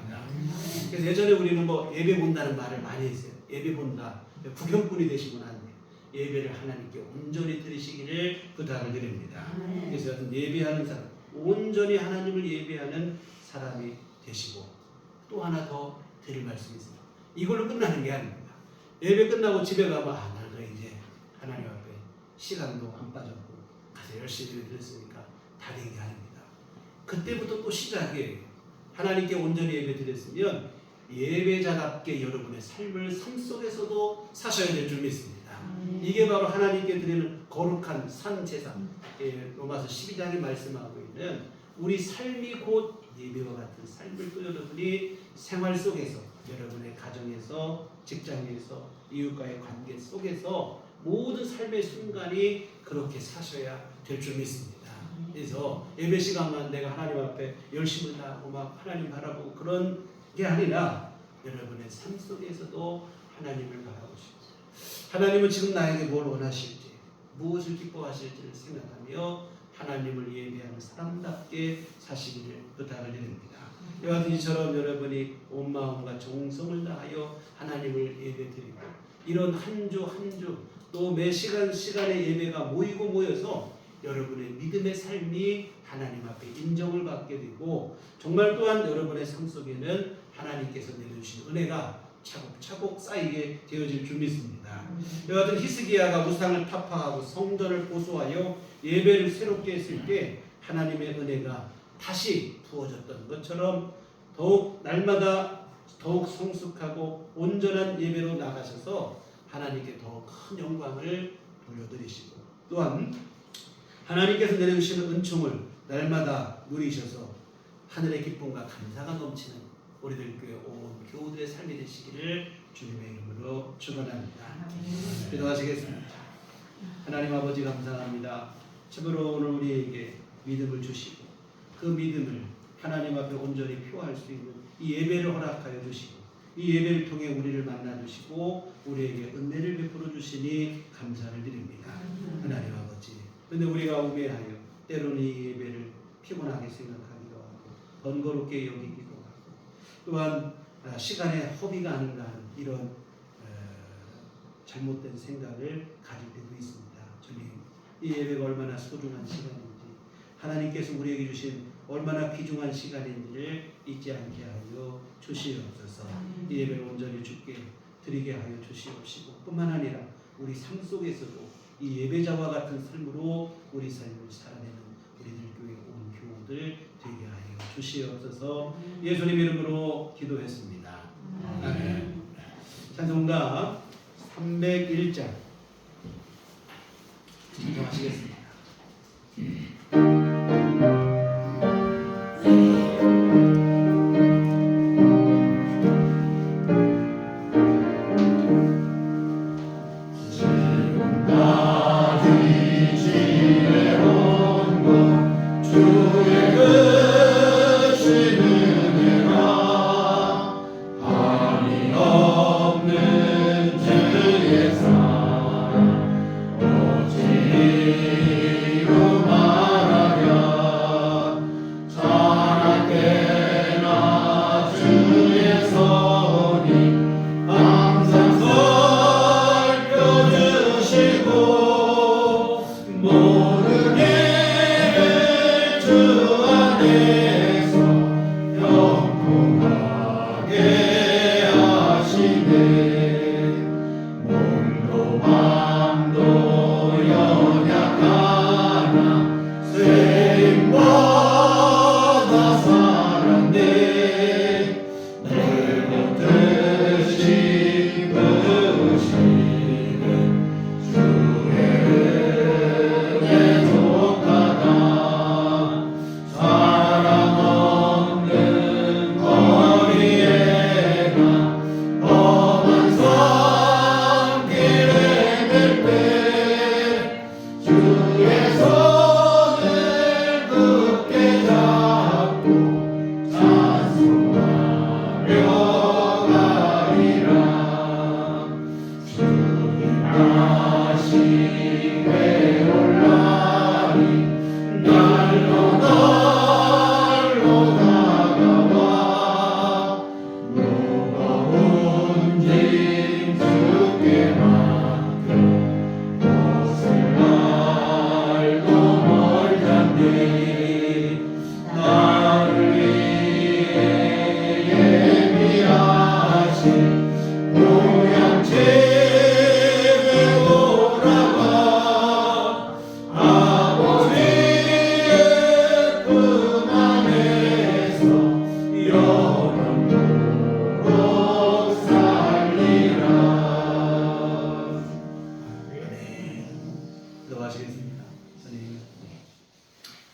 그래서 예전에 우리는 뭐 예배 본다는 말을 많이 했어요. 예배 본다. 구경꾼이 되시면 안 돼요. 예배를 하나님께 온전히 드리시기를 부탁을 드립니다. 그래서 예배하는 사람, 온전히 하나님을 예배하는 사람이 되시고 또 하나 더 드릴 말씀이 있어요. 이걸로 끝나는 게 아닙니다. 예배 끝나고 집에 가면 나는 이제 하나님 앞에 시간도 안 빠졌고 가서 열심히 드렸으니까 다 된 게 아닙니다. 그때부터 또 시작이에요. 하나님께 온전히 예배 드렸으면 예배자답게 여러분의 삶을 삶 속에서도 사셔야 될 줄 믿습니다. 이게 바로 하나님께 드리는 거룩한 산 제사. 로마서 12장에 말씀하고 있는 우리 삶이 곧 예배와 같은 삶을 또 여러분이 생활 속에서 여러분의 가정에서 직장에서 이웃과의 관계 속에서 모든 삶의 순간이 그렇게 사셔야 될 줄 믿습니다. 그래서 예배 시간만 내가 하나님 앞에 열심을 다하고 막 하나님 바라보고 그런 게 아니라 여러분의 삶 속에서도 하나님을 바라보시고 하나님은 지금 나에게 뭘 원하실지 무엇을 기뻐하실지를 생각하며 하나님을 예배하는 사람답게 사시기를 부탁을 드립니다. 이와 같은 이처럼 여러분이 온 마음과 정성을 다하여 하나님을 예배드리고 이런 한 주 한 주 또 매 시간에 예배가 모여서 여러분의 믿음의 삶이 하나님 앞에 인정을 받게 되고 정말 또한 여러분의 삶 속에는 하나님께서 내려주신 은혜가 차곡차곡 쌓이게 되어질 줄 믿습니다. 이와 같은 히스기야가 우상을 타파하고 성전을 보수하여 예배를 새롭게 했을 때 하나님의 은혜가 다시 부어졌던 것처럼 더욱 날마다 더욱 성숙하고 온전한 예배로 나가셔서 하나님께 더 큰 영광을 돌려드리시고 또한 하나님께서 내려주시는 은총을 날마다 누리셔서 하늘의 기쁨과 감사가 넘치는 우리들 교회 온 교우들의 삶이 되시기를 주님의 이름으로 축원합니다. 기도하시겠습니다. 하나님 아버지 감사합니다. 참으로 오늘 우리에게 믿음을 주시고 그 믿음을 하나님 앞에 온전히 표할 수 있는 이 예배를 허락하여 주시고 이 예배를 통해 우리를 만나 주시고 우리에게 은혜를 베풀어 주시니 감사를 드립니다. 하나님 아버지 그런데 우리가 우매하여 때로는 이 예배를 피곤하게 생각하기도 하고 번거롭게 여기기도 하고 또한 시간에 허비가 아닌가 하는 이런 잘못된 생각을 가질 때도 있습니다. 주님 이 예배가 얼마나 소중한 시간인지 하나님께서 우리에게 주신 얼마나 귀중한 시간인지를 잊지 않게 하여 주시옵소서. 이 예배를 온전히 주께 드리게 하여 주시옵시고 뿐만 아니라 우리 삶 속에서도 이 예배자와 같은 삶으로 우리 삶을 살아내는 우리들 교회 온 교우들 되게 하여 주시옵소서. 예수님 이름으로 기도했습니다. 아멘. 찬송가 301장 찬송하시겠습니다. 기도하시겠습니다. 선생님,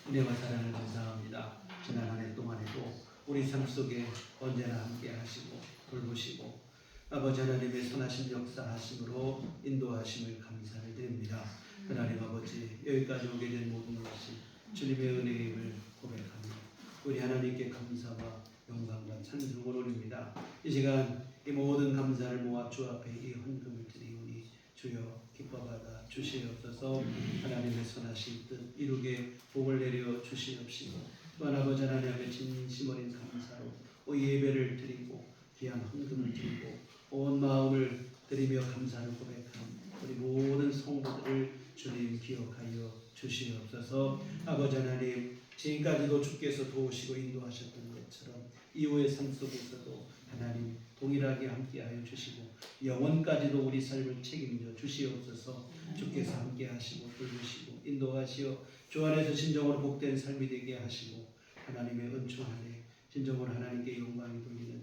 은혜와 사랑을 감사합니다. 지난 한 해 동안에도 우리 삶 속에 언제나 함께 하시고 돌보시고 아버지 하나님의 선하신 역사하심으로 인도하심을 감사를 드립니다. 하나님 아버지, 여기까지 오게 된 모든 것이 주님의 은혜임을 고백합니다. 우리 하나님께 감사와 영광과 찬송을 올립니다. 이 시간 이 모든 감사를 모아 주 앞에 이 헌금을 드리오니 주여 기뻐받아 주시옵소서. 하나님의 선하신 뜻 이루게 복을 내려 주시옵시고, 또한 아버지 하나님 앞에 진심 어린 감사로 이 예배를 드리고 귀한 헌금을 드리고 온 마음을 드리며 감사를 고백한 우리 모든 성도들을 주님 기억하여 주시옵소서. 아버지 하나님, 지금까지도 주께서 도우시고 인도하셨던 것처럼 이후의 삶 속에서도 하나님 동일하게 함께하여 주시고 영원까지도 우리 삶을 책임져 주시옵소서. 주께서 함께하시고 돌보시고 인도하시어 주 안에서 진정으로 복된 삶이 되게 하시고 하나님의 은총 안에 진정으로 하나님께 영광이 돌리는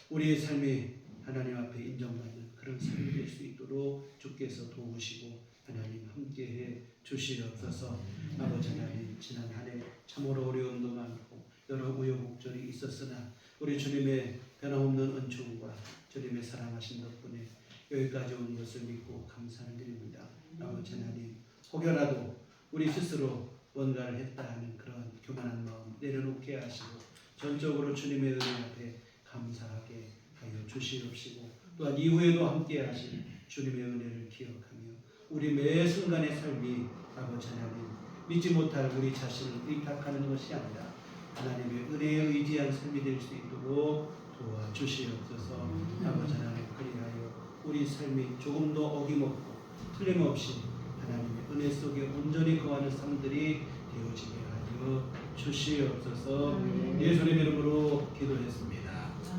우리의 삶이 하나님 앞에 인정받는 그런 삶이 될 수 있도록 주께서 도우시고 하나님 함께해 주시옵소서. 아버지 하나님, 지난 한 해 참으로 어려움도 많고 여러 우여곡절이 있었으나 우리 주님의 변함없는 은총과 주님의 사랑하신 덕분에 여기까지 온 것을 믿고 감사를 드립니다. 아버지 하나님, 혹여라도 우리 스스로 뭔가를 했다 하는 그런 교만한 마음 내려놓게 하시고 전적으로 주님의 은혜 앞에 감사하게 하여 주시옵시고, 또한 이후에도 함께 하신 주님의 은혜를 기억하며 우리 매 순간의 삶이 아버지 하나님 믿지 못할 우리 자신을 의탁하는 것이 아니라 하나님의 은혜에 의지한 삶이 될 수 있도록 도와주시옵소서. 아버지 하나님, 그리하여 우리 삶이 조금도 어김없고 틀림없이 하나님의 은혜 속에 온전히 거하는 삶들이 되어지게 하여 주시옵소서. 예수님 이름으로 기도했습니다.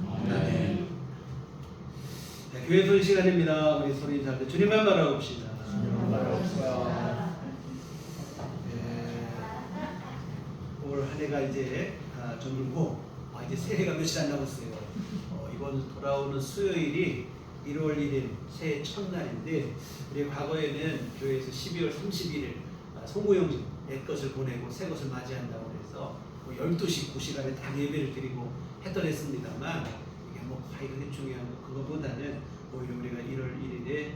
아멘. 네, 교회 소리 시간입니다. 우리 소리 인사할 때 주님만 바라봅시다. 올 한 해가 이제 저물고 이제 새해가 며칠 안 남았어요. 이번 돌아오는 수요일이 1월 1일 새해 첫날인데 우리 과거에는 교회에서 12월 31일 송구영집 옛것을 보내고 새 것을 맞이한다고 해서 12시 9시간에 다 예배를 드리고 했습니다만 이게 뭐 그렇게 중요한 거 그거보다는 오히려 우리가 1월 1일에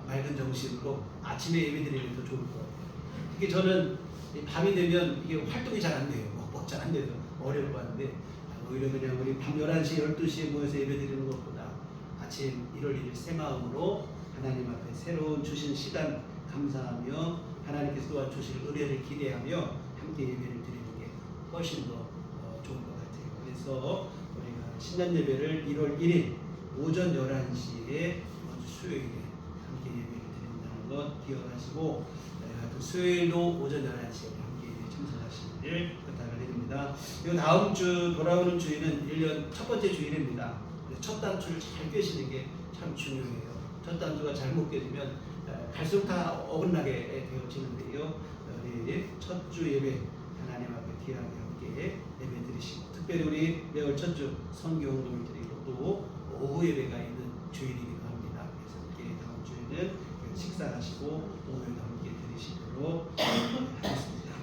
맑은 정신으로 아침에 예배 드리는 게 더 좋을 것 같아요. 특히 저는 밤이 되면 이게 활동이 잘 안 돼요. 뭐 잘 안 돼서 어려울 것 같은데 오히려 그냥 우리 밤 11시 12시에 모여서 예배 드리는 것보다 아침 1월 1일 새 마음으로 하나님 앞에 새로운 주신 시간 감사하며 하나님께서 도와주실 은혜를 기대하며 함께 예배를 드리는 게 훨씬 더 좋은 것 같아요. 그래서 우리가 신년 예배를 1월 1일 오전 11시에 수요일에 함께 예배를 드린다는 것 기억하시고 또 수요일도 오전 11시에 함께 예배 참석하시기를 부탁을 드립니다. 이 다음 주 돌아오는 주일은 1년 첫 번째 주일입니다. 첫 단추를 잘 꿰시는 게 참 중요해요. 첫 단추가 잘못 꿰지면 갈수록 다 어긋나게 되어지는데요. 우리 첫 주 예배 하나님 앞에 귀하게 함께 예배 드리시고 특별히 우리 매월 첫 주 선교 운동을 드리고 또 오후 예배가 있는 주일이기도 합니다. 그래서 함께 다음 주에는 식사하시고 오후에도 함께 드리시도록 하겠습니다.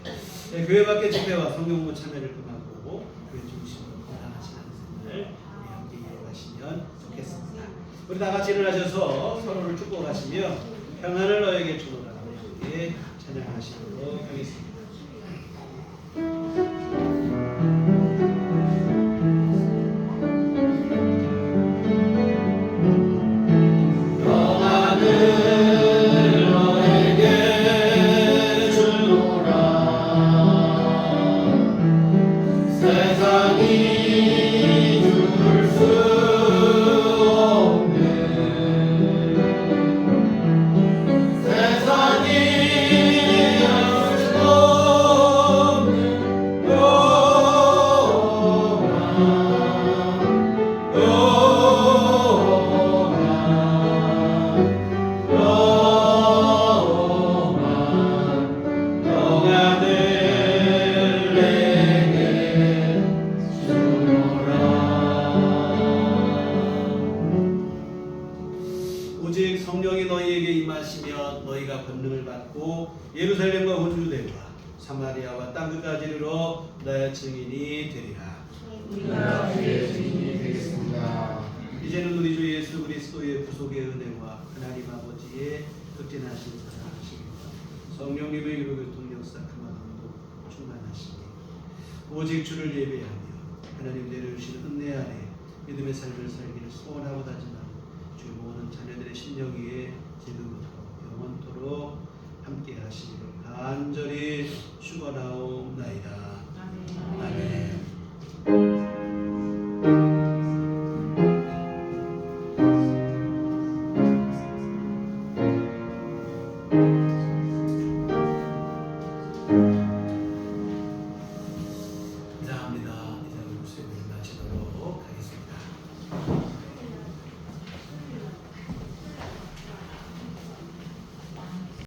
네, 교회 밖의 집회와 성경공부 참여를 금하고 교회 중심으로 건강하시는 생활 함께 이어가시면 좋겠습니다. 우리 다 같이 일어나셔서 서로를 축복하시며 평안을 너에게 주노라 함께 찬양하시도록 하겠습니다. 오직 성령이 너희에게 임하시면 너희가 권능을 받고 예루살렘과 온 유대와 사마리아와 땅끝까지 이르러 나의 증인이 되리라. 우리가 주의 증인이 되겠습니다. 이제는 우리 주 예수 그리스도의 구속의 은혜와 하나님 아버지의 극진하신 사랑하시기와 성령님의 위로교통 역사 그만함도 충만하시니 오직 주를 예배하며 하나님 내려주시는 은혜 아래 믿음의 삶을 살기를 소원하고 다짐하는 주의 모든 자녀들의 심령 위에 지금부터 영원토록 함께 하시기를 간절히 축원하오